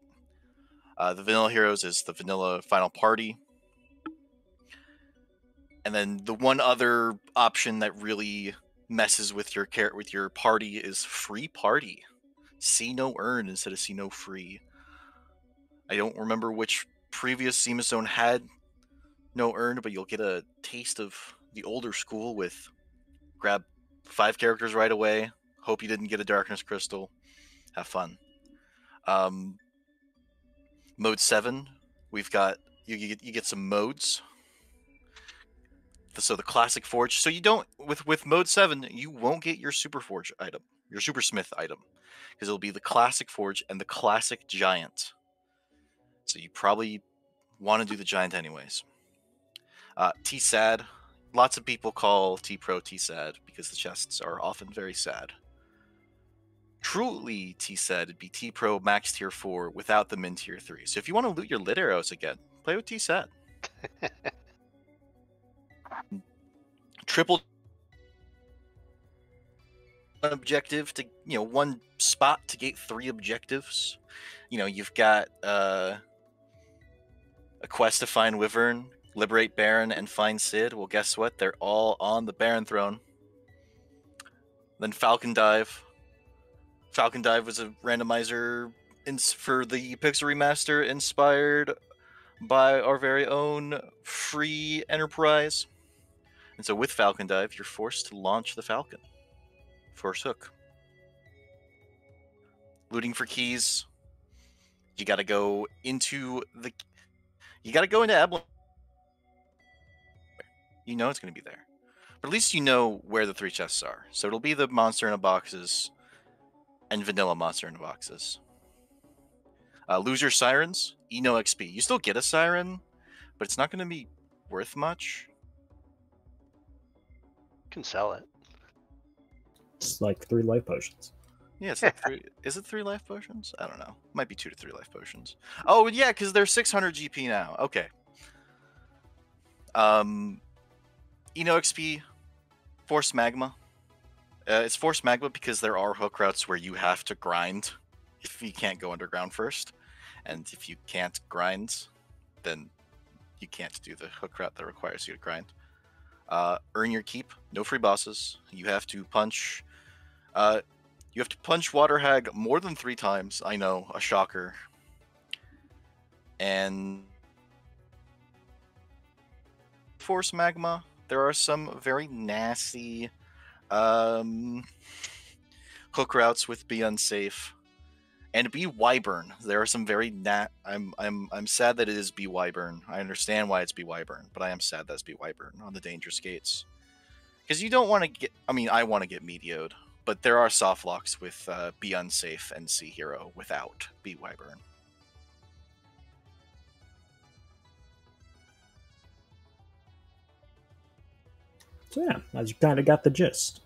The vanilla heroes is the vanilla final party. And then the one other option that really messes with your party is free party. See no earn instead of see no free. I don't remember which previous Zemus zone had no earn, but you'll get a taste of the older school with grab 5 characters right away. Hope you didn't get a darkness crystal. Have fun. Mode 7, we've got you get some modes. So the classic forge. So you don't with mode 7, you won't get your super forge item, your super smith item, because it'll be the classic forge and the classic giant. So you probably want to do the giant anyways. T-sad. Lots of people call T-Pro T-sad because the chests are often very sad. Truly T-sad would be T-Pro max tier 4 without the min tier 3. So if you want to loot your lit arrows again, play with T-sad. Triple objective to, one spot to get 3 objectives. You've got a quest to find Wyvern, liberate Baron, and find Sid. Well, guess what? They're all on the Baron throne. Then Falcon Dive. Falcon Dive was a randomizer for the Pixel Remaster inspired by our very own free enterprise. And so with Falcon Dive, you're forced to launch the Falcon. Force hook. Looting for keys. You gotta go into Eblan. You know it's gonna be there. But at least you know where the 3 chests are. So it'll be the monster in a boxes and vanilla monster in a boxes. Lose your sirens, no XP. You still get a siren, but it's not gonna be worth much. You can sell it. It's like 3 life potions. Yeah, it's like 3. Is it 3 life potions? I don't know. Might be 2 to 3 life potions. Oh yeah, because they're 600 GP now. Okay. XP, Force Magma. It's Force Magma because there are hook routes where you have to grind if you can't go underground first. And if you can't grind, then you can't do the hook route that requires you to grind. Earn your keep. No free bosses. You have to punch. Water Hag more than 3 times. I know, a shocker. And Force Magma, there are some very nasty hook routes with Be Unsafe. And Be Wyvern. There are some very I'm sad that it is Be Wyvern. I understand why it's Be Wyvern, but I am sad that it's Be Wyvern on the dangerous gates. Because you don't want to get. I mean, I want to get medioed, but there are soft locks with Be Unsafe and Sea Hero without Be Wyvern. So yeah, as you kind of got the gist.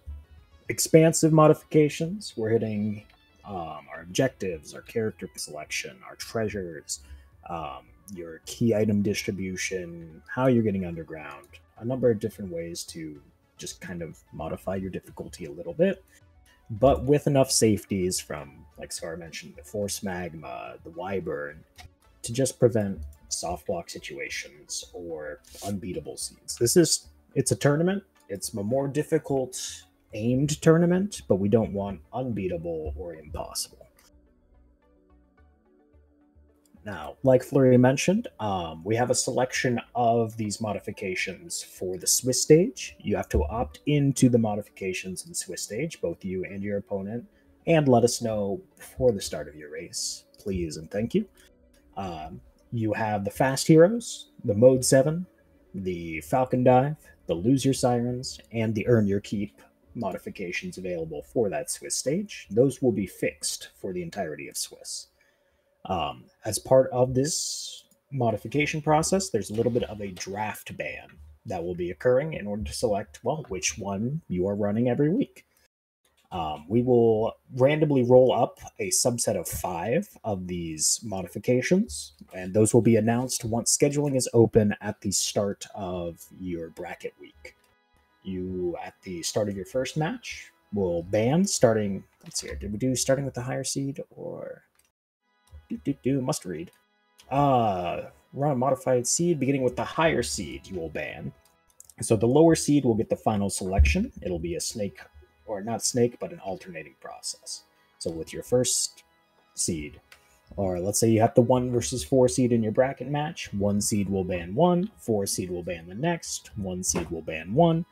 Expansive modifications. We're hitting our objectives, our character selection, our treasures, your key item distribution, how you're getting underground. A number of different ways to just kind of modify your difficulty a little bit, but with enough safeties from, like Scar mentioned, the Force Magma, the Wyvern, to just prevent soft block situations or unbeatable seeds. It's a tournament. It's a more difficult aimed tournament, but we don't want unbeatable or impossible. Now, like Fleury mentioned, we have a selection of these modifications for the Swiss stage. You have to opt into the modifications in the Swiss stage, both you and your opponent, and let us know before the start of your race, please and thank you. You have the Fast Heroes, the Mode 7, the Falcon Dive, the Lose Your Sirens, and the Earn Your Keep modifications available for that Swiss stage. Those will be fixed for the entirety of Swiss. As part of this modification process, there's a little bit of a draft ban that will be occurring in order to select, well, which one you are running every week. We will randomly roll up a subset of 5 of these modifications, and those will be announced once scheduling is open at the start of your bracket week. You, at the start of your first match, will ban starting, let's see here, did we do starting with the higher seed, or must read. Run a modified seed beginning with the higher seed you will ban. So the lower seed will get the final selection. It'll be a snake, or not snake, but an alternating process. So with your first seed, or let's say you have the 1 versus 4 seed in your bracket match, 1 seed will ban 1, 4 seed will ban the next, 1 seed will ban 1,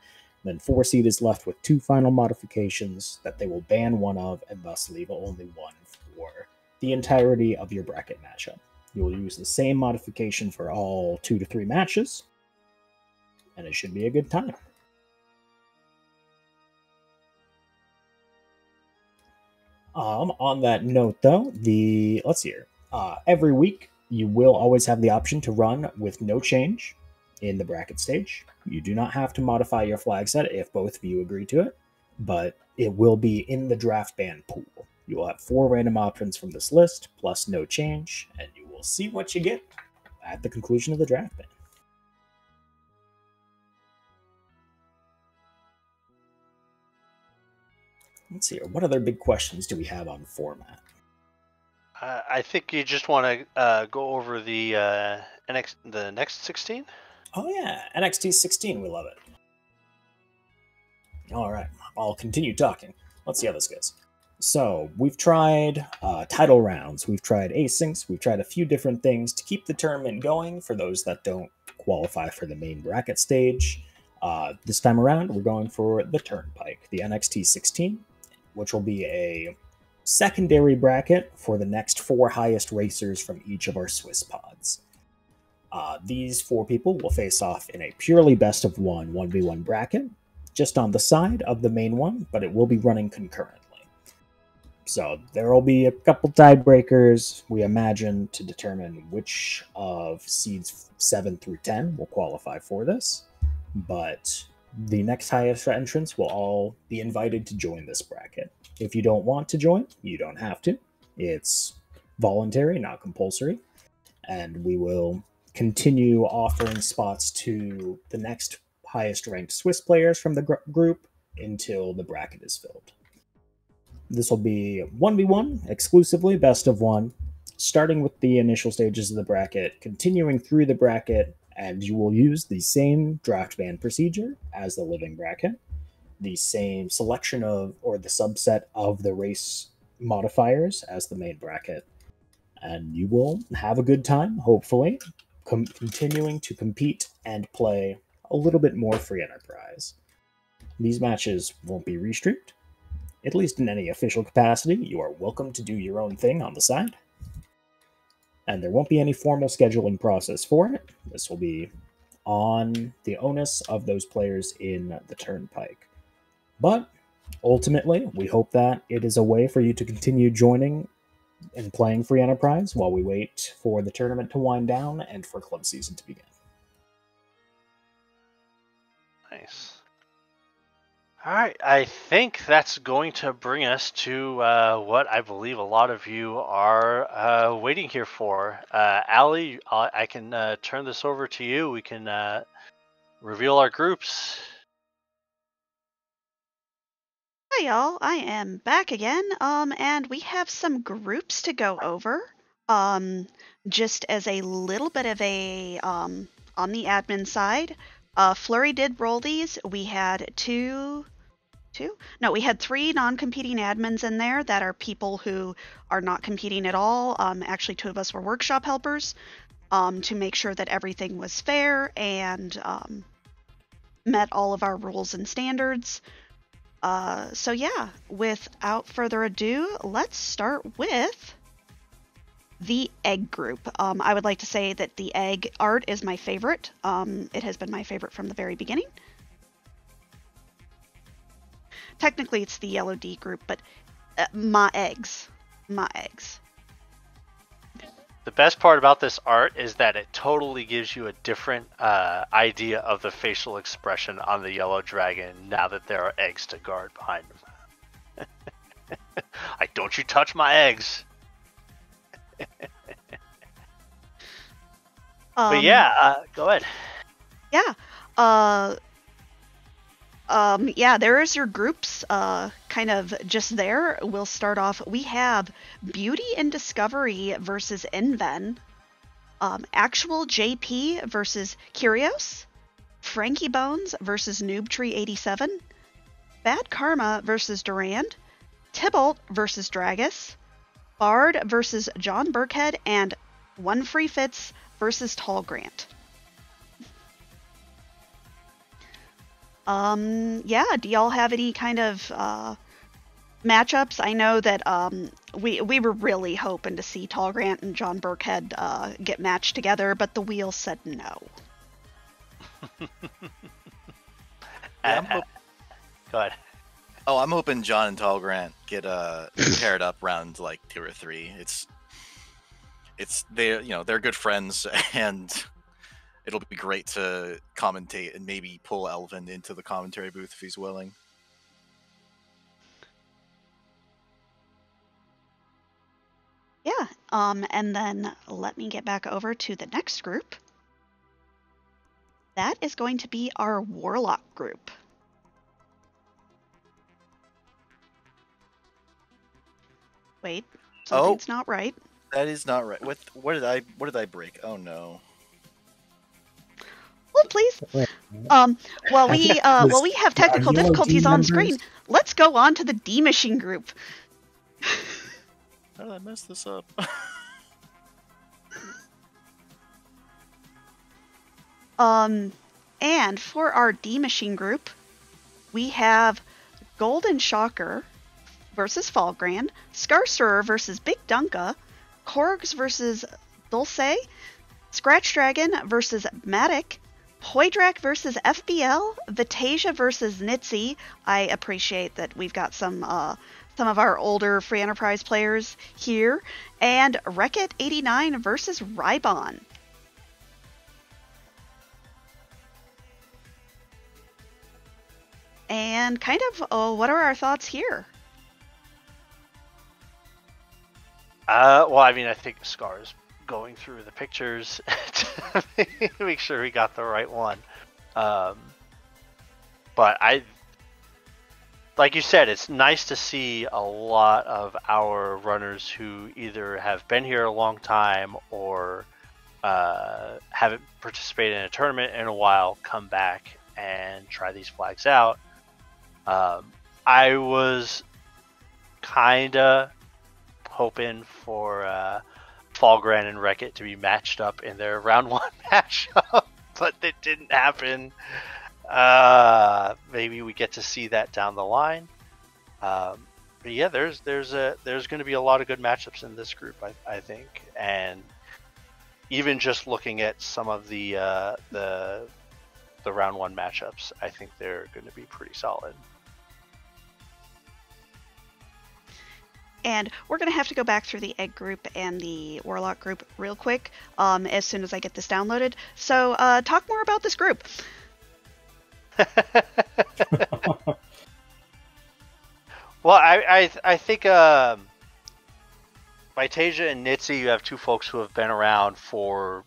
then 4 seed is left with 2 final modifications that they will ban 1 of, and thus leave only 1 for the entirety of your bracket matchup. You will use the same modification for all 2 to 3 matches, and it should be a good time. On that note, though, let's see here. Every week, you will always have the option to run with no change in the bracket stage. You do not have to modify your flag set if both of you agree to it, but it will be in the draft ban pool. You will have 4 random options from this list, plus no change, and you will see what you get at the conclusion of the draft ban. Let's see here. What other big questions do we have on format? I think you just want to go over the next 16. Oh yeah, NXT 16. We love it. All right, I'll continue talking. Let's see how this goes. So we've tried title rounds, we've tried asyncs, we've tried a few different things to keep the tournament going for those that don't qualify for the main bracket stage. This time around, we're going for the Turnpike, the NXT 16, which will be a secondary bracket for the next 4 highest racers from each of our Swiss pods. These 4 people will face off in a purely best of 1 1v1 bracket, just on the side of the main one, but it will be running concurrently. So there will be a couple tiebreakers, we imagine, to determine which of seeds 7 through 10 will qualify for this. But the next highest entrants will all be invited to join this bracket. If you don't want to join, you don't have to. It's voluntary, not compulsory. And we will continue offering spots to the next highest ranked Swiss players from the group until the bracket is filled. This will be 1v1, exclusively best of 1, starting with the initial stages of the bracket, continuing through the bracket, and you will use the same draft ban procedure as the living bracket, the same selection of, or the subset of the race modifiers as the main bracket, and you will have a good time, hopefully, continuing to compete and play a little bit more free enterprise. These matches won't be restreamed, at least in any official capacity. You are welcome to do your own thing on the side. And there won't be any formal scheduling process for it. This will be on the onus of those players in the Turnpike. But ultimately, we hope that it is a way for you to continue joining and playing Free Enterprise while we wait for the tournament to wind down and for club season to begin. Nice. All right, I think that's going to bring us to what I believe a lot of you are waiting here for. Allie, I can turn this over to you. We can reveal our groups. Hi y'all, I am back again, and we have some groups to go over. Just as a little bit of a, on the admin side, Flurry did roll these. We had we had 3 non-competing admins in there that are people who are not competing at all. Actually, 2 of us were workshop helpers, to make sure that everything was fair and met all of our rules and standards. So yeah, without further ado, let's start with the egg group. I would like to say that the egg art is my favorite. It has been my favorite from the very beginning. Technically, it's the yellow D group, but my eggs. The best part about this art is that it totally gives you a different idea of the facial expression on the yellow dragon now that there are eggs to guard behind him. Like, don't you touch my eggs. But yeah, go ahead. Yeah. Yeah, there is your groups, kind of just there. We'll start off. We have Beauty and Discovery versus Inven. Actual JP versus Curios. Frankie Bones versus Noobtree87. Bad Karma versus Durand. Tybalt versus Dragus. Bard versus John Burkhead. And One Free Fitz versus Tall Grant. Yeah, do y'all have any kind of matchups? I know that we were really hoping to see Tall Grant and John Burkhead get matched together, but the wheel said no. Go ahead. Oh, I'm hoping John and Tall Grant get paired up round like 2 or 3. They're good friends, and it'll be great to commentate and maybe pull Elvin into the commentary booth if he's willing. Yeah, and then let me get back over to the next group. That is going to be our Warlock group. Wait, something's not right. That is not right. What did I break? Oh no. Well, please. While we have technical difficulties on screen, let's go on to the D Machine group. How did I mess this up? And for our D Machine group, we have Golden Shocker versus Fallgran, Scarcerer versus Big Dunka, Korgs versus Dulce, Scratch Dragon versus Matic, Poydrak versus FBL, Vitasia versus Nitzy. I appreciate that we've got some of our older Free Enterprise players here, and Wreckit89 versus Rybon. And kind of, what are our thoughts here? Well, I mean, I think Scar's going through the pictures to make sure we got the right one. But like you said, it's nice to see a lot of our runners who either have been here a long time or haven't participated in a tournament in a while come back and try these flags out. I was kind of hoping for Fallgran and Wreckit to be matched up in their round 1 matchup, but it didn't happen. Maybe we get to see that down the line. But yeah, there's going to be a lot of good matchups in this group, I think, and even just looking at some of the round 1 matchups, I think they're going to be pretty solid. And we're going to have to go back through the Egg group and the Warlock group real quick as soon as I get this downloaded. So talk more about this group. Well, I think Vitasia and Nitzy, you have two folks who have been around for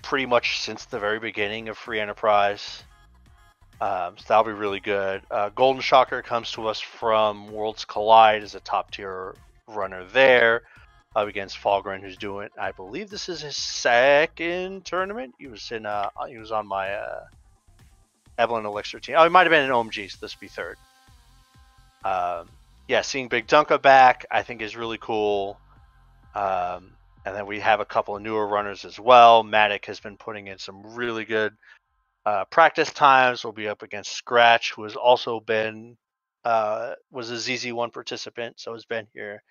pretty much since the very beginning of Free Enterprise. So that'll be really good. Golden Shocker comes to us from Worlds Collide as a top tier runner there against Falgren, who's doing, I believe this is his second tournament. He was on my Evelyn Elixir team. Oh, he might have been in OMG, so this will be third. Yeah, seeing Big Dunka back, I think is really cool. And then we have a couple of newer runners as well. Matic has been putting in some really good practice times. We'll be up against Scratch, who has also been was a ZZ1 participant, so has been here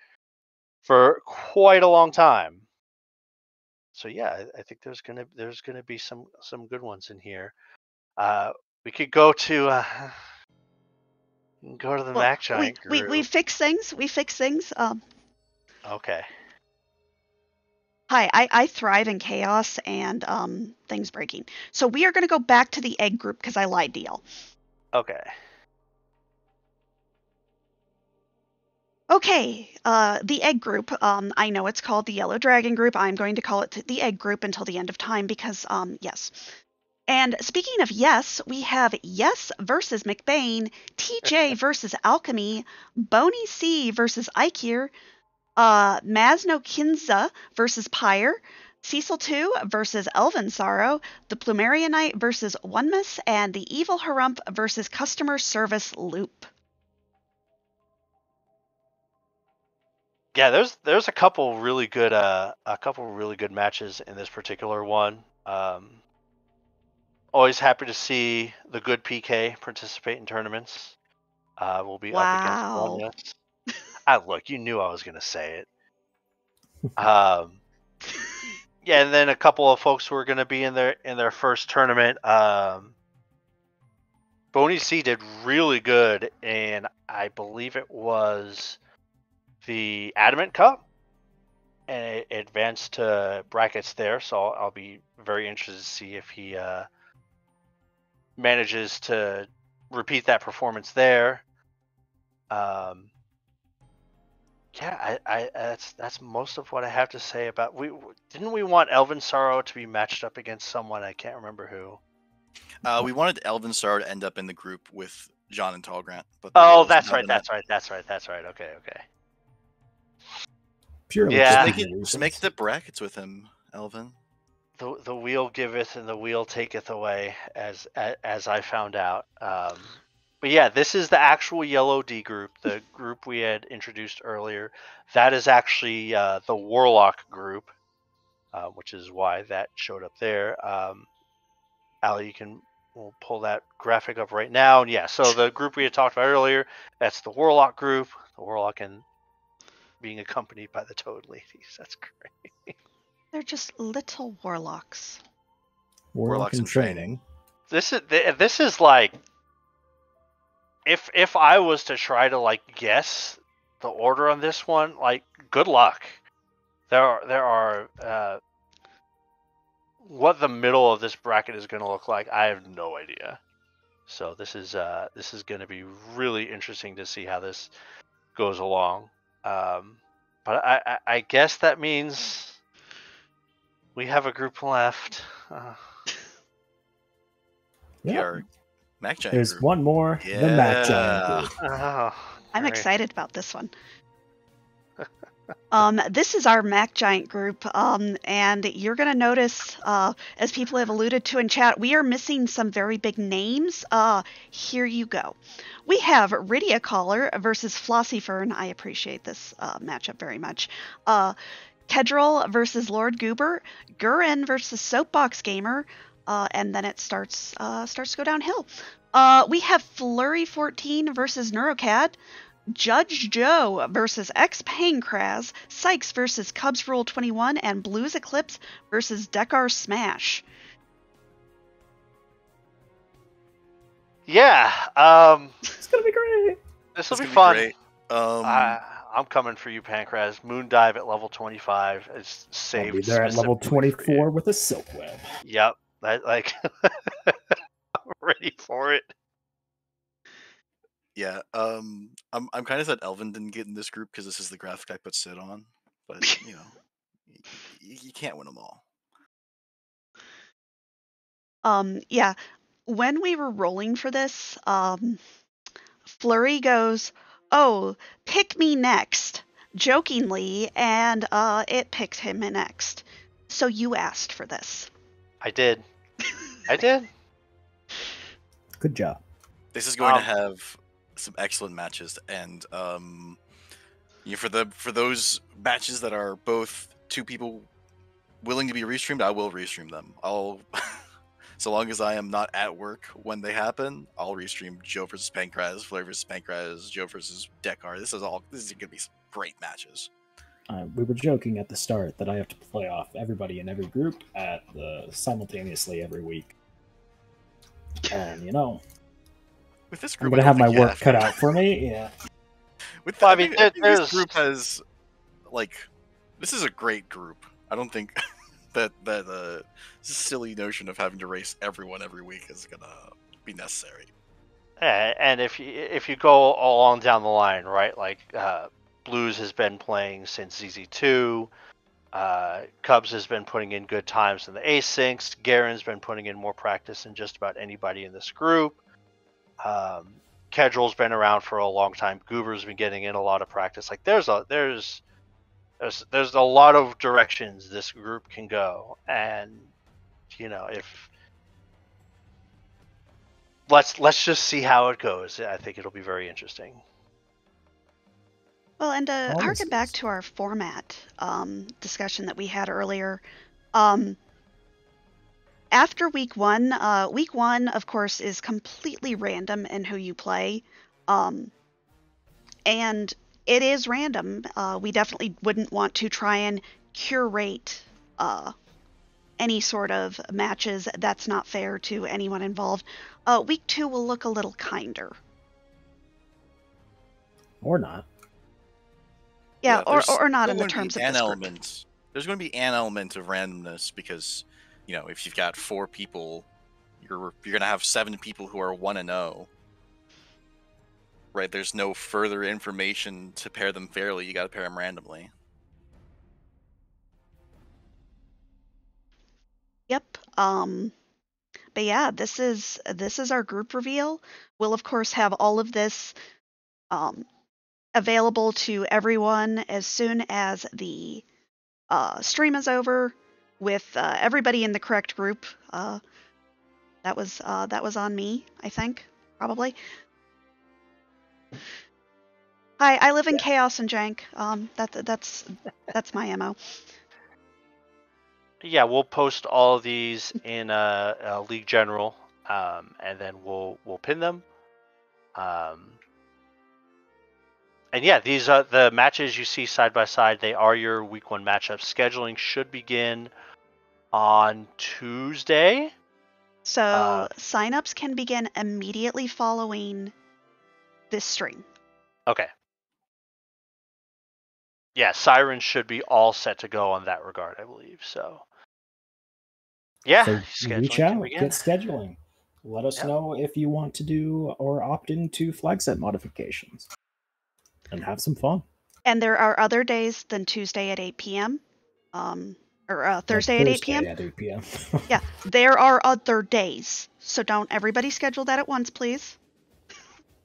for quite a long time. So yeah, I think there's gonna be some good ones in here. We could go to the Mac Giant group. We fix things. Okay. Hi, I thrive in chaos and things breaking. So we are going to go back to the Egg group because I lied to y'all. Okay. Okay, the Egg group. I know it's called the Yellow Dragon group. I'm going to call it the Egg group until the end of time because, yes. And speaking of yes, we have Yes versus McBain, TJ versus Alchemy, Boney C versus Ikir, Masno Kinza versus Pyre, Cecil 2 versus Elven Sorrow, the Plumerionite versus Oneness, and the Evil Harump versus Customer Service Loop. Yeah, there's a couple really good matches in this particular one. Always happy to see the good PK participate in tournaments. We'll be up against Oneness. Look, you knew I was gonna say it. Yeah, and then a couple of folks who are gonna be in their first tournament. Boney C did really good, and I believe it was the Adamant Cup, and it advanced to brackets there. So I'll be very interested to see if he manages to repeat that performance there. Yeah, that's most of what I have to say about. Didn't we want Elven Sorrow to be matched up against someone? I can't remember who. We wanted Elven Sorrow to end up in the group with John and Tallgrant. But that's right. Okay. Purely just make the brackets with him, Elvin. The wheel giveth and the wheel taketh away, as I found out. But yeah, this is the actual Yellow D group, the group we had introduced earlier. That is actually the Warlock group, which is why that showed up there. Ali, we'll pull that graphic up right now. And yeah, so the group we had talked about earlier, that's the Warlock group. The Warlock and being accompanied by the Toad Ladies. That's great. They're just little warlocks. Warlock in training. This is like, if I was to try to like guess the order on this one, like, good luck. There are what the middle of this bracket is going to look like, I have no idea. So this is going to be really interesting to see how this goes along. But I guess that means we have a group left. Our Mac Giant There's group. one more. Yeah. The Mac Giant group. Oh, I'm great. excited about this one. This is our Mac Giant group, and you're going to notice, as people have alluded to in chat, we are missing some very big names. Here you go. We have Rydia Caller versus Flossie Fern. I appreciate this matchup very much. Kedril versus Lord Goober. Guren versus Soapbox Gamer. And then it starts to go downhill. We have Flurry 14 versus Neurocad. Judge Joe versus X Pancraz, Sykes versus Cubs Rule 21, and Blues Eclipse versus Dekar Smash. Yeah, It's gonna be great. this will It's be gonna fun. great. I'm coming for you, Pancraz. Moon Dive at level 25 is I'll saved. be there at level specifically for you. 24 with a silk web. Yep, I'm ready for it. Yeah, I'm kind of sad Elvin didn't get in this group because this is the graphic I put Sid on. But you know, you can't win them all. Yeah, when we were rolling for this, Flurry goes, "Oh, pick me next," jokingly, and it picked him next. So you asked for this. I did. I did. Good job. This is going to have some excellent matches, and for those matches that are both two people willing to be restreamed, I will restream them. I'll so long as I am not at work when they happen, I'll restream Joe versus Pancraz, Flare versus Pancraz, Joe versus Dekar. This is gonna be some great matches. We were joking at the start that I have to play off everybody in every group simultaneously every week, and With this I'm group, gonna have my work cut out for me. Yeah. With Well, I I mean, think there's- this group has this is a great group. I don't think that silly notion of having to race everyone every week is gonna be necessary. And if you go along down the line, right? Like Blues has been playing since ZZ2. Cubs has been putting in good times in the asyncs. Garen's been putting in more practice than just about anybody in this group. Kedrill's been around for a long time. Goober's been getting in a lot of practice. Like there's a lot of directions this group can go, and if let's just see how it goes. I think it'll be very interesting. Well, and to harken Promises. back to our format discussion that we had earlier, after week one, of course, is completely random in who you play, and it is random. We definitely wouldn't want to try and curate any sort of matches. That's not fair to anyone involved. Week two will look a little kinder. Or not. Yeah, there's or not still in the gonna be terms of an this group. element. There's going to be an element of randomness because if you've got 4 people, you're going to have 7 people who are 1-0. Right? There's no further information to pair them fairly. You got to pair them randomly. Yep. But yeah, this is our group reveal. We'll of course have all of this available to everyone as soon as the stream is over, with everybody in the correct group. That was on me, I think, probably. Hi, I live in chaos and jank. That's my MO. Yeah, we'll post all of these in a League General, and then we'll pin them. And yeah, these are the matches you see side by side. They are your week 1 matchups. Scheduling should begin on Tuesday. So signups can begin immediately following this stream. Okay. Yeah, Sirens should be all set to go on that regard, I believe. So yeah, So scheduling reach can out, begin. get scheduling. Let us know if you want to do or opt into flag set modifications. And have some fun. And there are other days than Tuesday at 8 p.m. Or Thursday at 8 p.m. At 8 p.m. Yeah, there are other days. So don't everybody schedule that at once, please.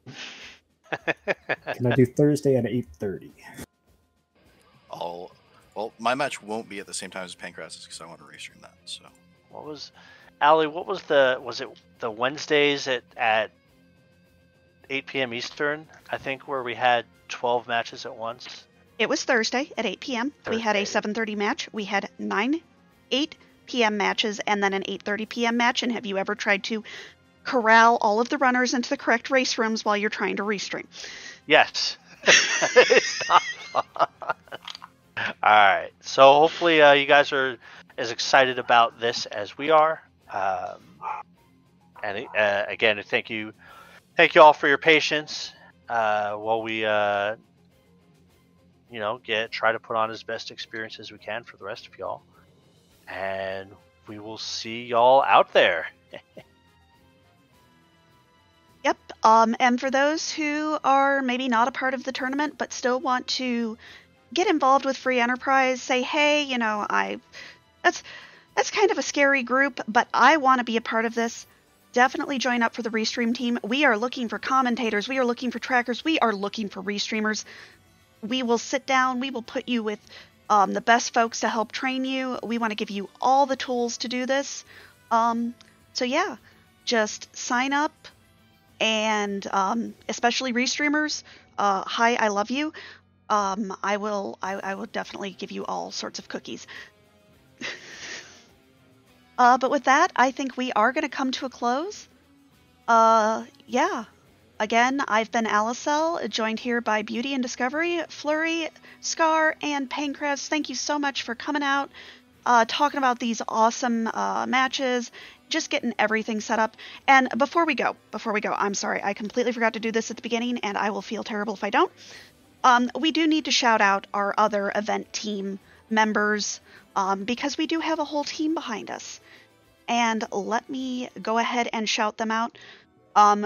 Can I do Thursday at 8:30? Well, my match won't be at the same time as Pancraz's because I want to restream that. So Allie, was it the Wednesdays at 8 p.m. Eastern, I think, where we had 12 matches at once? It was Thursday at 8 p.m. We had a 7:30 match. We had 8 p.m. matches and then an 8:30 p.m. match. And have you ever tried to corral all of the runners into the correct race rooms while you're trying to restream? Yes. It's not fun. Alright, so hopefully you guys are as excited about this as we are. And again, thank you all for your patience while we try to put on as best experience as we can for the rest of y'all. And we will see y'all out there. Yep. And for those who are maybe not a part of the tournament but still want to get involved with Free Enterprise, say, hey, that's kind of a scary group, but I want to be a part of this. Definitely join up for the Restream team. We are looking for commentators. We are looking for trackers. We are looking for Restreamers. We will sit down. We will put you with the best folks to help train you. We want to give you all the tools to do this. So yeah, just sign up, and especially Restreamers. Hi, I love you. I will definitely give you all sorts of cookies. But with that, I think we are going to come to a close. Yeah. Again, I've been Alicel, joined here by Beauty and Discovery, Flurry, Scar, and Pancrest. Thank you so much for coming out, talking about these awesome matches, just getting everything set up. And before we go, I'm sorry, I completely forgot to do this at the beginning, and I will feel terrible if I don't. We do need to shout out our other event team members, because we do have a whole team behind us. And let me go ahead and shout them out.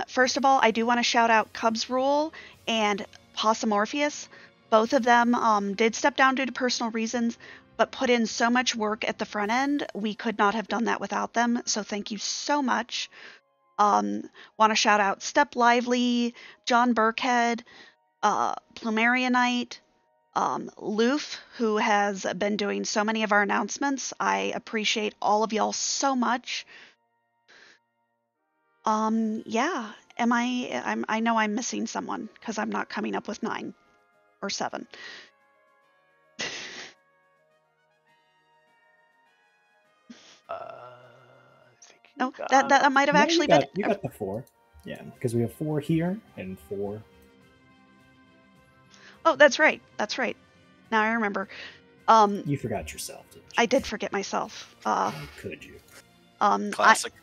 First of all, I do want to shout out Cubs Rule and Possum Orpheus. Both of them did step down due to personal reasons, but put in so much work at the front end. We could not have done that without them, so thank you so much. Want to shout out Step Lively, John Burkhead, Plumarionite, Loof, who has been doing so many of our announcements. I appreciate all of y'all so much. Yeah. I know I'm missing someone because I'm not coming up with 9 or 7. No, that might have actually been. You got the 4. Yeah, because we have 4 here and 4. Oh, that's right. Now I remember. You forgot yourself, didn't you? I did forget myself. How could you? Classic.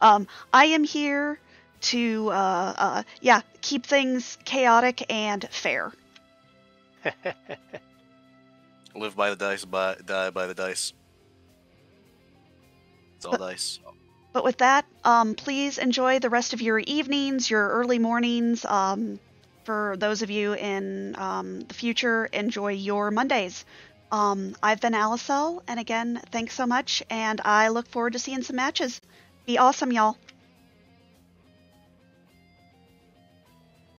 I am here to keep things chaotic and fair. Live by the dice, die by the dice. It's all dice. But with that, please enjoy the rest of your evenings, your early mornings. For those of you in the future, enjoy your Mondays. I've been Alicel, and again, thanks so much, and I look forward to seeing some matches. Be awesome, y'all.